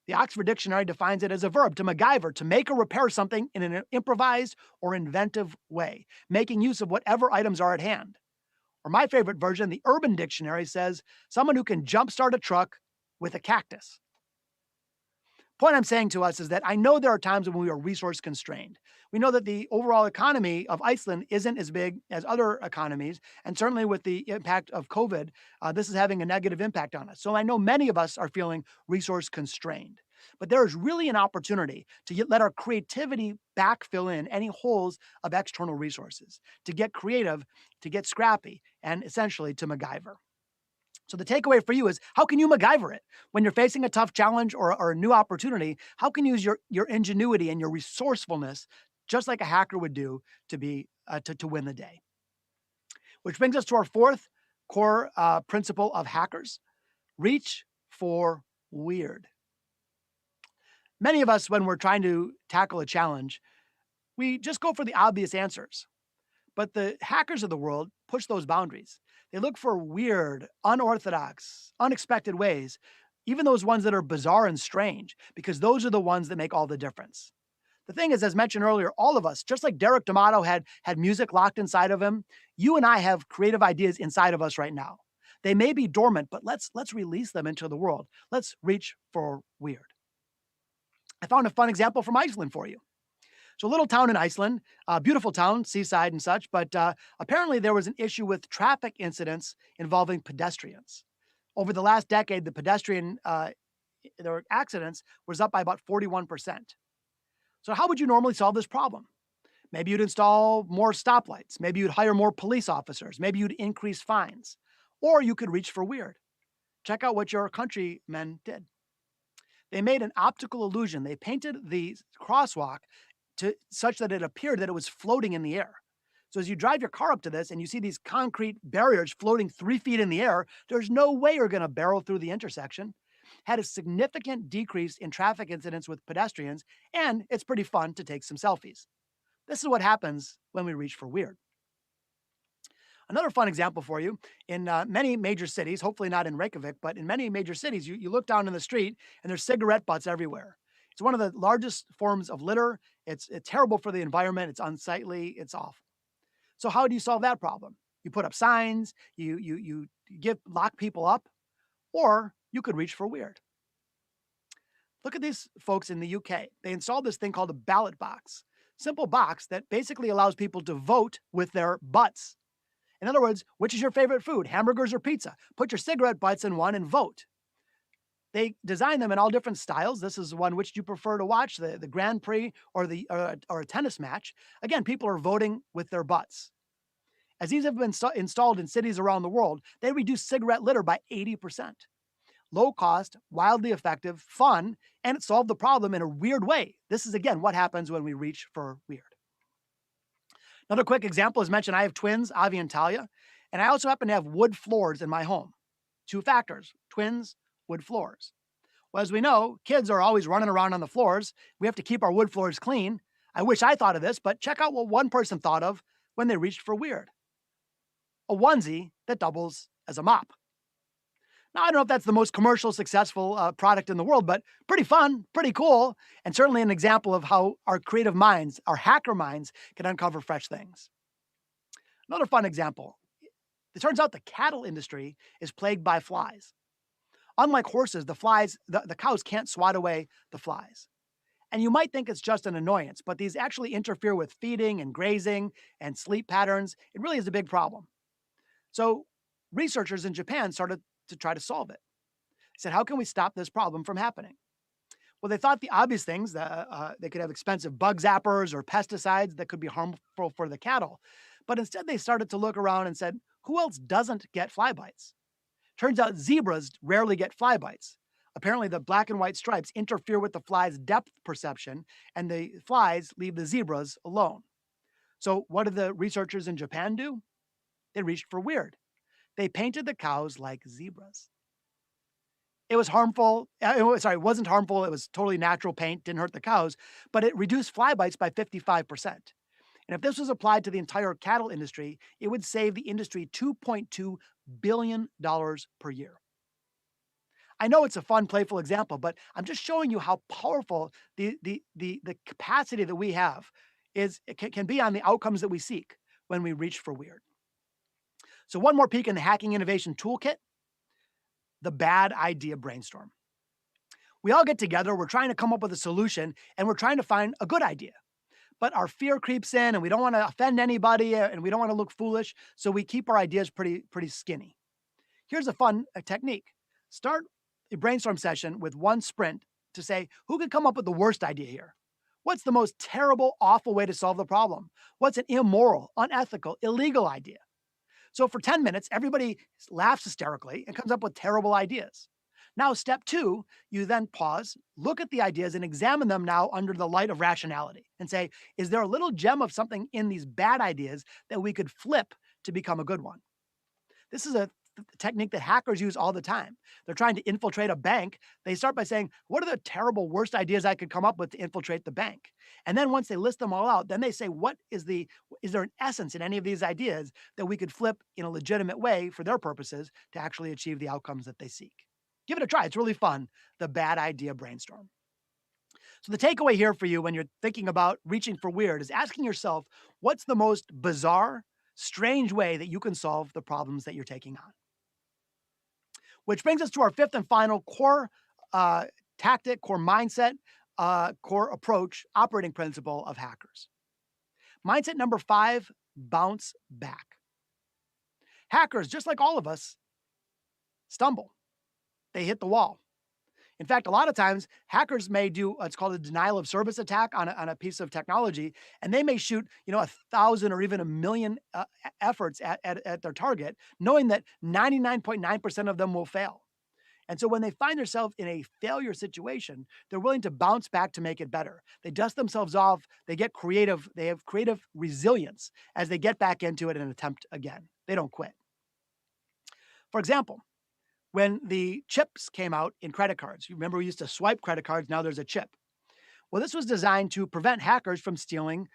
The Oxford Dictionary defines it as a verb, to MacGyver, to make or repair something in an improvised or inventive way, making use of whatever items are at hand. Or my favorite version, the Urban Dictionary, says someone who can jumpstart a truck with a cactus. Point I'm saying to us is that I know there are times when we are resource constrained. We know that the overall economy of Iceland isn't as big as other economies, and certainly with the impact of COVID, this is having a negative impact on us. So I know many of us are feeling resource constrained, but there is really an opportunity to let our creativity backfill in any holes of external resources, to get creative, to get scrappy, and essentially to MacGyver. So the takeaway for you is, how can you MacGyver it? When you're facing a tough challenge or a new opportunity, how can you use your ingenuity and your resourcefulness just like a hacker would do to win the day. Which brings us to our fourth core principle of hackers: reach for weird. Many of us, when we're trying to tackle a challenge, we just go for the obvious answers. But the hackers of the world push those boundaries. They look for weird, unorthodox, unexpected ways, even those ones that are bizarre and strange, because those are the ones that make all the difference. The thing is, as mentioned earlier, all of us, just like Derek D'Amato had music locked inside of him, you and I have creative ideas inside of us right now. They may be dormant, but let's release them into the world. Let's reach for weird. I found a fun example from Iceland for you. So a little town in Iceland, a beautiful town, seaside and such, but apparently there was an issue with traffic incidents involving pedestrians. Over the last decade, the pedestrian their accidents was up by about 41%. So how would you normally solve this problem? Maybe you'd install more stoplights. Maybe you'd hire more police officers. Maybe you'd increase fines. Or you could reach for weird. Check out what your countrymen did. They made an optical illusion. They painted the crosswalk such that it appeared that it was floating in the air. So as you drive your car up to this and you see these concrete barriers floating 3 feet in the air, there's no way you're going to barrel through the intersection. Had a significant decrease in traffic incidents with pedestrians, and it's pretty fun to take some selfies. This is what happens when we reach for weird. Another fun example for you, in many major cities, hopefully not in Reykjavik, but in many major cities, you look down in the street and there's cigarette butts everywhere. It's one of the largest forms of litter. It's terrible for the environment. It's unsightly. It's awful. So how do you solve that problem? You put up signs, you lock people up, or you could reach for weird. Look at these folks in the UK. They installed this thing called a ballot box. Simple box that basically allows people to vote with their butts. In other words, which is your favorite food, hamburgers or pizza? Put your cigarette butts in one and vote. They design them in all different styles. This is one which you prefer to watch, the Grand Prix or a tennis match. Again, people are voting with their butts. As these have been installed in cities around the world, they reduce cigarette litter by 80%. Low cost, wildly effective, fun, and it solved the problem in a weird way. This is, again, what happens when we reach for weird. Another quick example, as mentioned, I have twins, Avi and Talia, and I also happen to have wood floors in my home. 2 factors: twins, wood floors. Well, as we know, kids are always running around on the floors. We have to keep our wood floors clean. I wish I thought of this, but check out what one person thought of when they reached for weird: a onesie that doubles as a mop. Now, I don't know if that's the most commercial successful product in the world, but pretty fun, pretty cool, and certainly an example of how our creative minds, our hacker minds, can uncover fresh things. Another fun example. It turns out the cattle industry is plagued by flies. Unlike horses, the cows can't swat away the flies. And you might think it's just an annoyance, but these actually interfere with feeding and grazing and sleep patterns. It really is a big problem. So researchers in Japan started to try to solve it. They said, how can we stop this problem from happening? Well, they thought the obvious things, that they could have expensive bug zappers or pesticides that could be harmful for the cattle. But instead, they started to look around and said, who else doesn't get fly bites? Turns out zebras rarely get fly bites. Apparently, the black and white stripes interfere with the fly's depth perception, and the flies leave the zebras alone. So what did the researchers in Japan do? They reached for weird. They painted the cows like zebras. It was harmful. It wasn't harmful. It was totally natural paint, didn't hurt the cows, but it reduced fly bites by 55%. And if this was applied to the entire cattle industry, it would save the industry $2.2 billion per year. I know it's a fun, playful example, but I'm just showing you how powerful the capacity that we have can be on the outcomes that we seek when we reach for weird. So one more peek in the Hacking Innovation Toolkit: the bad idea brainstorm. We all get together, we're trying to come up with a solution, and we're trying to find a good idea. But our fear creeps in, and we don't want to offend anybody, and we don't want to look foolish, so we keep our ideas pretty skinny. Here's a fun technique. Start a brainstorm session with one sprint to say, who could come up with the worst idea here? What's the most terrible, awful way to solve the problem? What's an immoral, unethical, illegal idea? So for 10 minutes, everybody laughs hysterically and comes up with terrible ideas. Now, step two, you then pause, look at the ideas and examine them now under the light of rationality and say, is there a little gem of something in these bad ideas that we could flip to become a good one? This is a technique that hackers use all the time. They're trying to infiltrate a bank. They start by saying, what are the terrible worst ideas I could come up with to infiltrate the bank? And then once they list them all out, then they say, is there an essence in any of these ideas that we could flip in a legitimate way for their purposes to actually achieve the outcomes that they seek? Give it a try. It's really fun. The bad idea brainstorm. So the takeaway here for you when you're thinking about reaching for weird is asking yourself, what's the most bizarre, strange way that you can solve the problems that you're taking on? Which brings us to our fifth and final core tactic, core mindset, core approach, operating principle of hackers. Mindset number 5, bounce back. Hackers, just like all of us, stumble. They hit the wall. In fact, a lot of times hackers may do what's called a denial of service attack on a piece of technology, and they may shoot 1,000 or even 1,000,000 efforts at their target, knowing that 99.9% of them will fail. And so when they find themselves in a failure situation, they're willing to bounce back to make it better. They dust themselves off, they get creative, they have creative resilience as they get back into it and attempt again. They don't quit. For example, when the chips came out in credit cards, you remember we used to swipe credit cards, now there's a chip. Well, this was designed to prevent hackers from stealing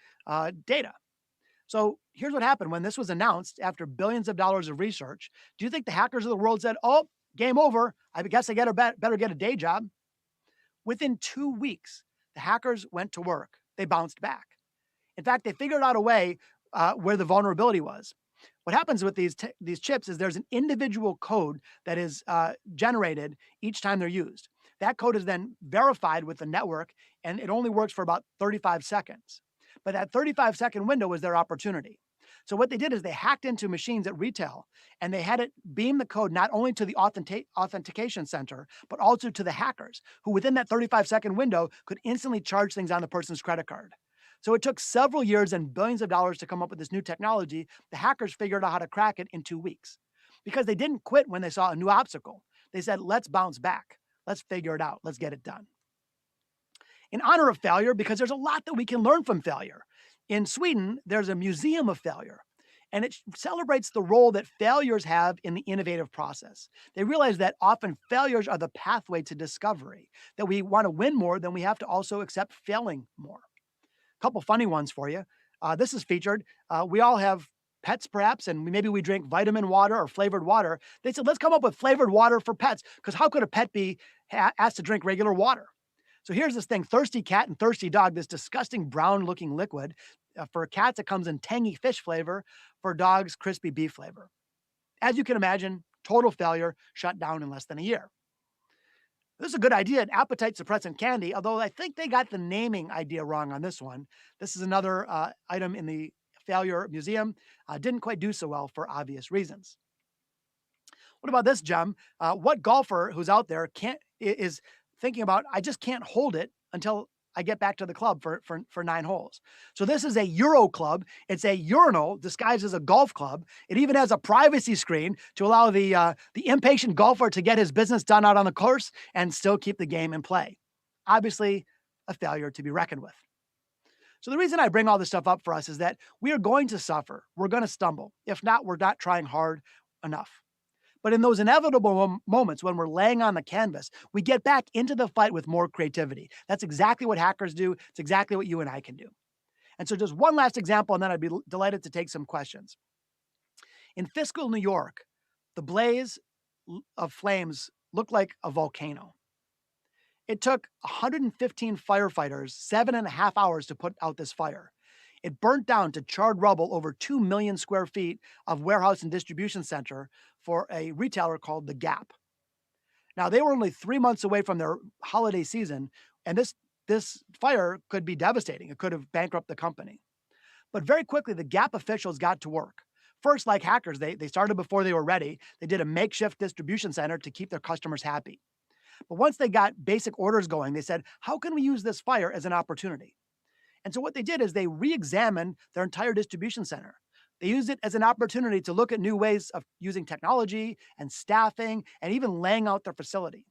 data. So here's what happened when this was announced after billions of dollars of research. Do you think the hackers of the world said, oh, game over, I guess I better get a day job? Within 2 weeks, the hackers went to work. They bounced back. In fact, they figured out a way where the vulnerability was. What happens with these chips is there's an individual code that is generated each time they're used. That code is then verified with the network, and it only works for about 35 seconds. But that 35-second window was their opportunity. So what they did is they hacked into machines at retail, and they had it beam the code not only to the authentication center, but also to the hackers, who within that 35-second window could instantly charge things on the person's credit card. So it took several years and billions of dollars to come up with this new technology. The hackers figured out how to crack it in 2 weeks because they didn't quit when they saw a new obstacle. They said, let's bounce back. Let's figure it out. Let's get it done. In honor of failure, because there's a lot that we can learn from failure. In Sweden, there's a museum of failure, and it celebrates the role that failures have in the innovative process. They realize that often failures are the pathway to discovery, that we want to win more, then we have to also accept failing more. Couple funny ones for you. This is featured. We all have pets perhaps, and maybe we drink vitamin water or flavored water. They said, let's come up with flavored water for pets, because how could a pet be asked to drink regular water? So here's this thing, thirsty cat and thirsty dog, this disgusting brown looking liquid. For cats, it comes in tangy fish flavor. For dogs, crispy beef flavor. As you can imagine, total failure, shut down in less than a year. This is a good idea, an appetite suppressant candy, although I think they got the naming idea wrong on this one. This is another item in the failure museum. Didn't quite do so well for obvious reasons. What about this gem? What golfer who's out there is thinking about, I just can't hold it until I get back to the club for 9 holes. So this is a Euro club. It's a urinal disguised as a golf club. It even has a privacy screen to allow the impatient golfer to get his business done out on the course and still keep the game in play. Obviously, a failure to be reckoned with. So the reason I bring all this stuff up for us is that we are going to suffer. We're going to stumble. If not, we're not trying hard enough. But in those inevitable moments when we're laying on the canvas, we get back into the fight with more creativity. That's exactly what hackers do. It's exactly what you and I can do. And so just one last example, and then I'd be delighted to take some questions. In fiscal New York, the blaze of flames looked like a volcano. It took 115 firefighters 7.5 hours to put out this fire. It burnt down to charred rubble over 2 million square feet of warehouse and distribution center for a retailer called The Gap. Now, they were only 3 months away from their holiday season, and this fire could be devastating. It could have bankrupted the company. But very quickly, the Gap officials got to work. First, like hackers, they started before they were ready. They did a makeshift distribution center to keep their customers happy. But once they got basic orders going, they said, how can we use this fire as an opportunity? And so what they did is they re-examined their entire distribution center. They used it as an opportunity to look at new ways of using technology and staffing and even laying out their facility.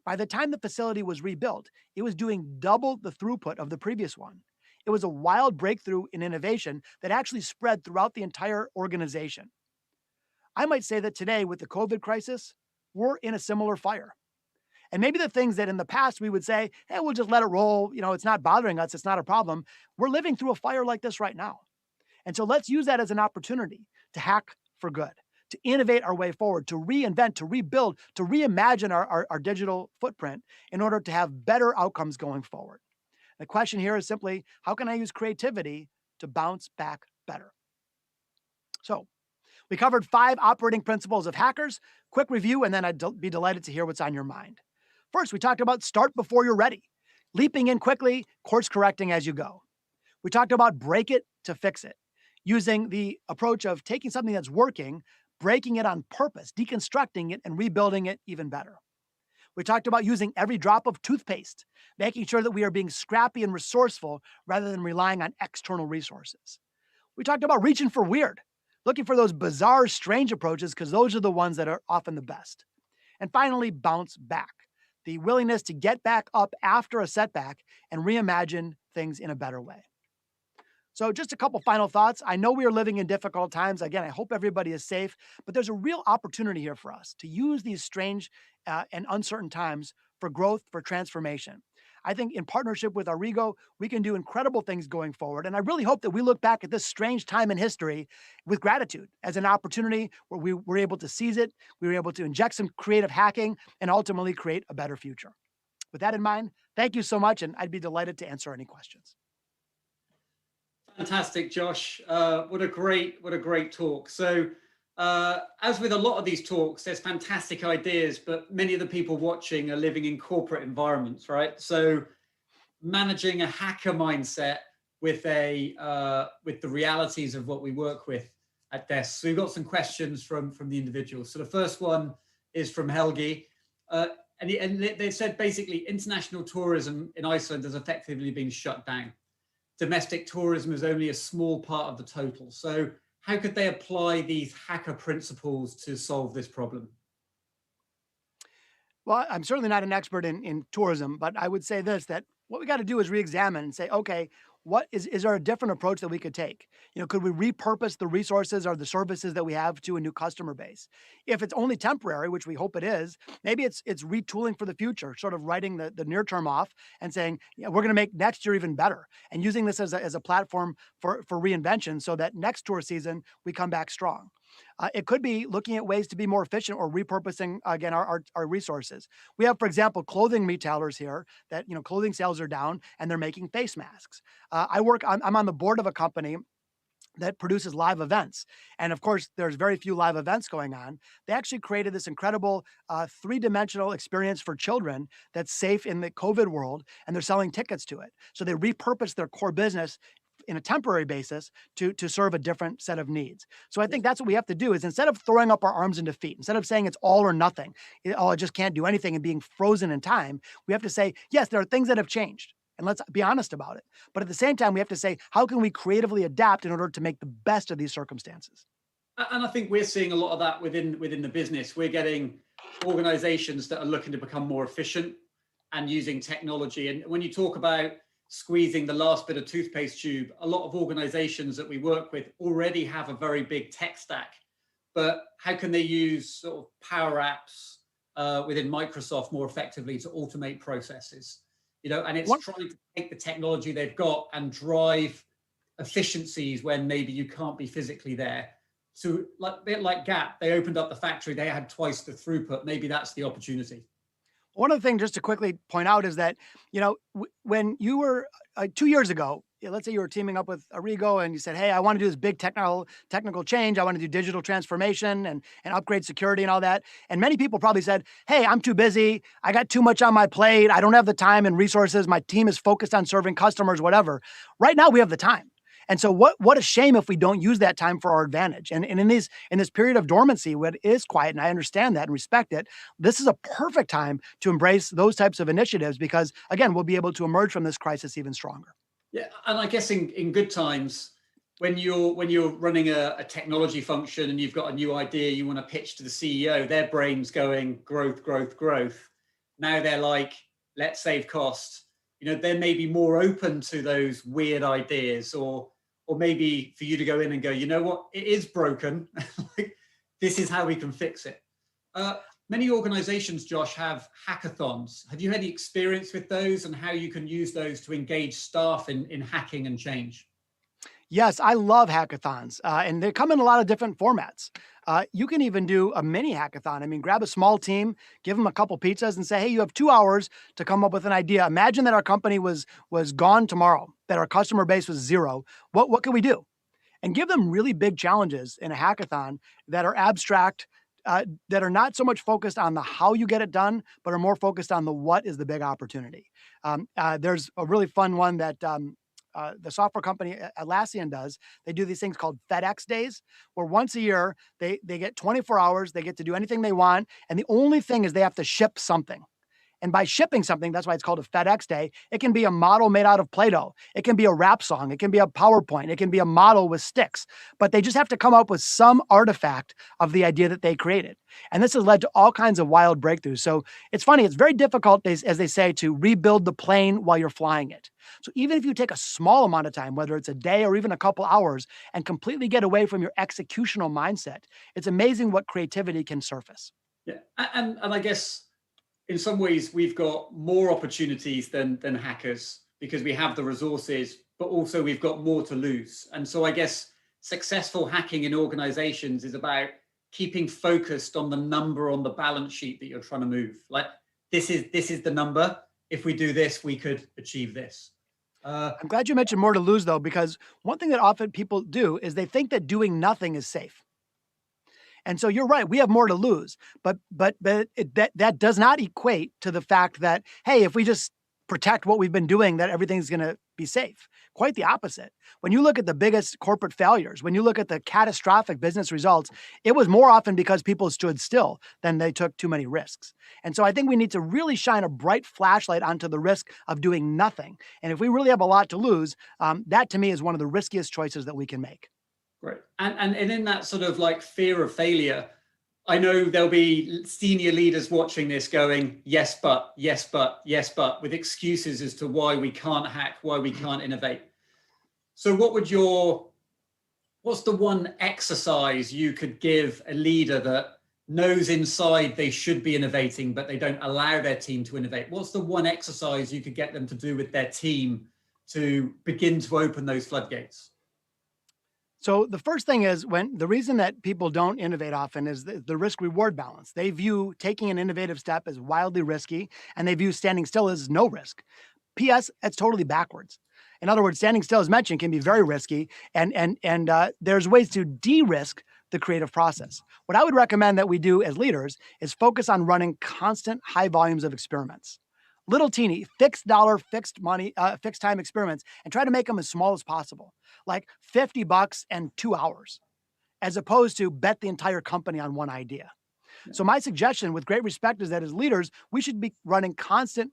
By the time the facility was rebuilt, it was doing double the throughput of the previous one. It was a wild breakthrough in innovation that actually spread throughout the entire organization. I might say that today, with the COVID crisis, we're in a similar fire. And maybe the things that in the past we would say, hey, we'll just let it roll, it's not bothering us, it's not a problem. We're living through a fire like this right now. And so let's use that as an opportunity to hack for good, to innovate our way forward, to reinvent, to rebuild, to reimagine our digital footprint in order to have better outcomes going forward. The question here is simply, how can I use creativity to bounce back better? So we covered 5 operating principles of hackers. Quick review, and then I'd be delighted to hear what's on your mind. First, we talked about start before you're ready, leaping in quickly, course correcting as you go. We talked about break it to fix it, using the approach of taking something that's working, breaking it on purpose, deconstructing it, and rebuilding it even better. We talked about using every drop of toothpaste, making sure that we are being scrappy and resourceful rather than relying on external resources. We talked about reaching for weird, looking for those bizarre, strange approaches because those are the ones that are often the best. And finally, bounce back, the willingness to get back up after a setback and reimagine things in a better way. So just a couple final thoughts. I know we are living in difficult times. Again, I hope everybody is safe, but there's a real opportunity here for us to use these strange and uncertain times for growth, for transformation. I think in partnership with Arrigo, we can do incredible things going forward. And I really hope that we look back at this strange time in history with gratitude as an opportunity where we were able to seize it, we were able to inject some creative hacking, and ultimately create a better future. With that in mind, thank you so much, and I'd be delighted to answer any questions.
Fantastic, Josh. What a great talk. So, as with a lot of these talks, there's fantastic ideas, but many of the people watching are living in corporate environments, right? So, managing a hacker mindset with with the realities of what we work with at desks. So, we've got some questions from the individuals. So, the first one is from Helgi, and they said basically international tourism in Iceland has effectively been shut down. Domestic tourism is only a small part of the total. So how could they apply these hacker principles to solve this problem?
Well, I'm certainly not an expert in tourism, but I would say this, that what we got to do is re-examine and say, okay, what is there a different approach that we could take? Could we repurpose the resources or the services that we have to a new customer base? If it's only temporary, which we hope it is, maybe it's retooling for the future, sort of writing the near term off and saying, yeah, we're going to make next year even better, and using this as a platform for reinvention so that next tour season we come back strong. It could be looking at ways to be more efficient or repurposing, again, our resources. We have, for example, clothing retailers here that, clothing sales are down and they're making face masks. I'm on the board of a company that produces live events. And of course, there's very few live events going on. They actually created this incredible 3-dimensional experience for children that's safe in the COVID world, and they're selling tickets to it. So they repurposed their core business in a temporary basis to serve a different set of needs. So I think that's what we have to do is instead of throwing up our arms and defeat, instead of saying it's all or nothing, I just can't do anything and being frozen in time, we have to say, yes, there are things that have changed. And let's be honest about it. But at the same time, we have to say, how can we creatively adapt in order to make the best of these circumstances?
And I think we're seeing a lot of that within the business. We're getting organizations that are looking to become more efficient and using technology. And when you talk about squeezing the last bit of toothpaste tube, a lot of organizations that we work with already have a very big tech stack. But how can they use sort of power apps within Microsoft more effectively to automate processes? And it's trying to take the technology they've got and drive efficiencies when maybe you can't be physically there. So a bit like Gap, they opened up the factory, they had twice the throughput. Maybe that's the opportunity.
One of the things just to quickly point out is that, when you were 2 years ago, let's say you were teaming up with Arrigo and you said, hey, I want to do this big technical change. I want to do digital transformation and upgrade security and all that. And many people probably said, hey, I'm too busy. I got too much on my plate. I don't have the time and resources. My team is focused on serving customers, whatever. Right now we have the time. And so what a shame if we don't use that time for our advantage. And in this period of dormancy, when it is quiet, and I understand that and respect it, this is a perfect time to embrace those types of initiatives because, again, we'll be able to emerge from this crisis even stronger.
Yeah, and I guess in good times, when you're running a technology function and you've got a new idea you want to pitch to the CEO, their brain's going growth, growth, growth. now they're like, let's save cost. They're maybe more open to those weird ideas, or maybe for you to go in and go, you know what, it is broken. Like, this is how we can fix it. Many organizations, Josh, have hackathons. Have you had any experience with those and how you can use those to engage staff in hacking and change?
Yes, I love hackathons, and they come in a lot of different formats. You can even do a mini hackathon. I mean, grab a small team, give them a couple pizzas, and say, "Hey, you have 2 hours to come up with an idea. Imagine that our company was gone tomorrow, that our customer base was zero. What can we do?" And give them really big challenges in a hackathon that are abstract, that are not so much focused on the how you get it done, but are more focused on the what is the big opportunity. There's a really fun one that the software company Atlassian does. They do these things called FedEx days, where once a year they get 24 hours, they get to do anything they want, and the only thing is they have to ship something. And by shipping something, that's why it's called a FedEx Day. It can be a model made out of Play-Doh. It can be a rap song. It can be a PowerPoint. It can be a model with sticks. But they just have to come up with some artifact of the idea that they created. And this has led to all kinds of wild breakthroughs. So it's funny. It's very difficult, as they say, to rebuild the plane while you're flying it. So even if you take a small amount of time, whether it's a day or even a couple hours, and completely get away from your executional mindset, it's amazing what creativity can surface.
Yeah, and I guess, in some ways, we've got more opportunities than hackers because we have the resources, but also we've got more to lose. And so I guess successful hacking in organizations is about keeping focused on the number on the balance sheet that you're trying to move. Like, this is the number. If we do this, we could achieve this.
I'm glad you mentioned more to lose, though, because one thing that often people do is they think that doing nothing is safe. And so you're right, we have more to lose, but that does not equate to the fact that, hey, if we just protect what we've been doing, that everything's going to be safe. Quite the opposite. When you look at the biggest corporate failures, when you look at the catastrophic business results, it was more often because people stood still than they took too many risks. And so I think we need to really shine a bright flashlight onto the risk of doing nothing. And if we really have a lot to lose, that to me is one of the riskiest choices that we can make.
Right. And in that sort of like fear of failure, I know there'll be senior leaders watching this going, yes, but, yes, but, yes, but, with excuses as to why we can't hack, why we can't innovate. So what's the one exercise you could give a leader that knows inside they should be innovating, but they don't allow their team to innovate? What's the one exercise you could get them to do with their team to begin to open those floodgates?
So the first thing is, when the reason that people don't innovate often is the risk reward balance. They view taking an innovative step as wildly risky, and they view standing still as no risk. P.S. That's totally backwards. In other words, standing still, as mentioned, can be very risky, and there's ways to de-risk the creative process. What I would recommend that we do as leaders is focus on running constant high volumes of experiments. Little teeny, fixed dollar, fixed money, fixed time experiments, and try to make them as small as possible, like $50 and 2 hours, as opposed to bet the entire company on one idea. Yeah. So my suggestion, with great respect, is that as leaders, we should be running constant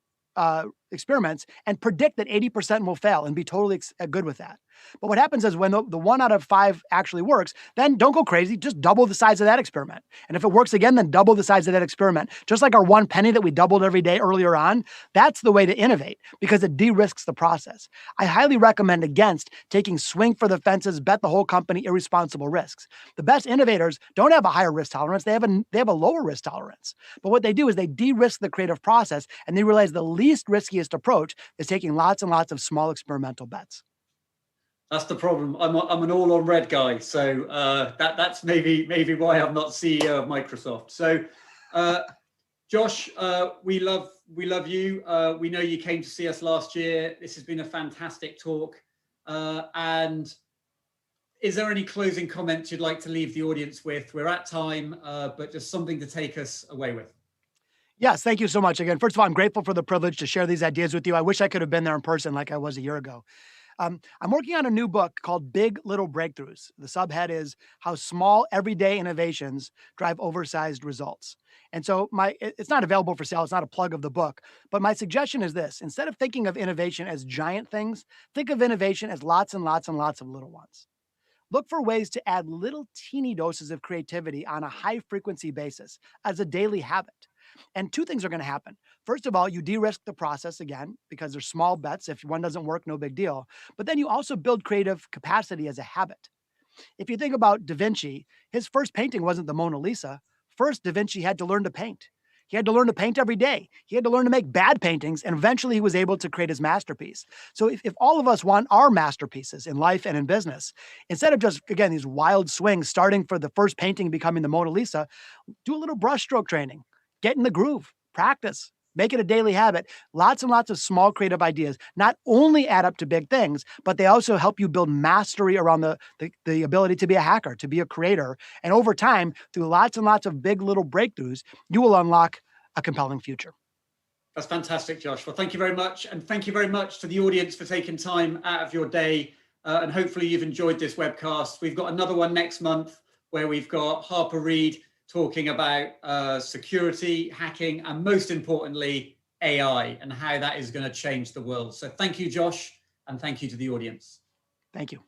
experiments and predict that 80% will fail and be totally good with that. But what happens is when the 1 out of 5 actually works, then don't go crazy, just double the size of that experiment. And if it works again, then double the size of that experiment. Just like our 1 penny that we doubled every day earlier on, that's the way to innovate because it de-risks the process. I highly recommend against taking swing for the fences, bet the whole company, irresponsible risks. The best innovators don't have a higher risk tolerance, they have a lower risk tolerance. But what they do is they de-risk the creative process, and they realize the least riskiest approach is taking lots and lots of small experimental bets.
That's the problem. I'm an all on red guy, so that's maybe why I'm not CEO of Microsoft. So, Josh, we love you. We know you came to see us last year. This has been a fantastic talk. And is there any closing comments you'd like to leave the audience with? We're at time, but just something to take us away with.
Yes, thank you so much again. First of all, I'm grateful for the privilege to share these ideas with you. I wish I could have been there in person like I was a year ago. I'm working on a new book called Big Little Breakthroughs. The subhead is How Small Everyday Innovations Drive Oversized Results. And so it's not available for sale. It's not a plug of the book. But my suggestion is this. Instead of thinking of innovation as giant things, think of innovation as lots and lots and lots of little ones. Look for ways to add little teeny doses of creativity on a high frequency basis as a daily habit. And two things are going to happen. First of all, you de-risk the process again, because there's small bets. If one doesn't work, no big deal. But then you also build creative capacity as a habit. If you think about Da Vinci, his first painting wasn't the Mona Lisa. First, Da Vinci had to learn to paint. He had to learn to paint every day. He had to learn to make bad paintings, and eventually he was able to create his masterpiece. So if all of us want our masterpieces in life and in business, instead of just, again, these wild swings, starting for the first painting becoming the Mona Lisa, do a little brushstroke training, get in the groove, practice, make it a daily habit. Lots and lots of small creative ideas not only add up to big things, but they also help you build mastery around the ability to be a hacker, to be a creator. And over time, through lots and lots of big little breakthroughs, you will unlock a compelling future.
That's fantastic, Josh. Well, thank you very much. And thank you very much to the audience for taking time out of your day. And hopefully you've enjoyed this webcast. We've got another one next month where we've got Harper Reed talking about security, hacking, and most importantly, AI and how that is going to change the world. So thank you, Josh, and thank you to the audience.
Thank you.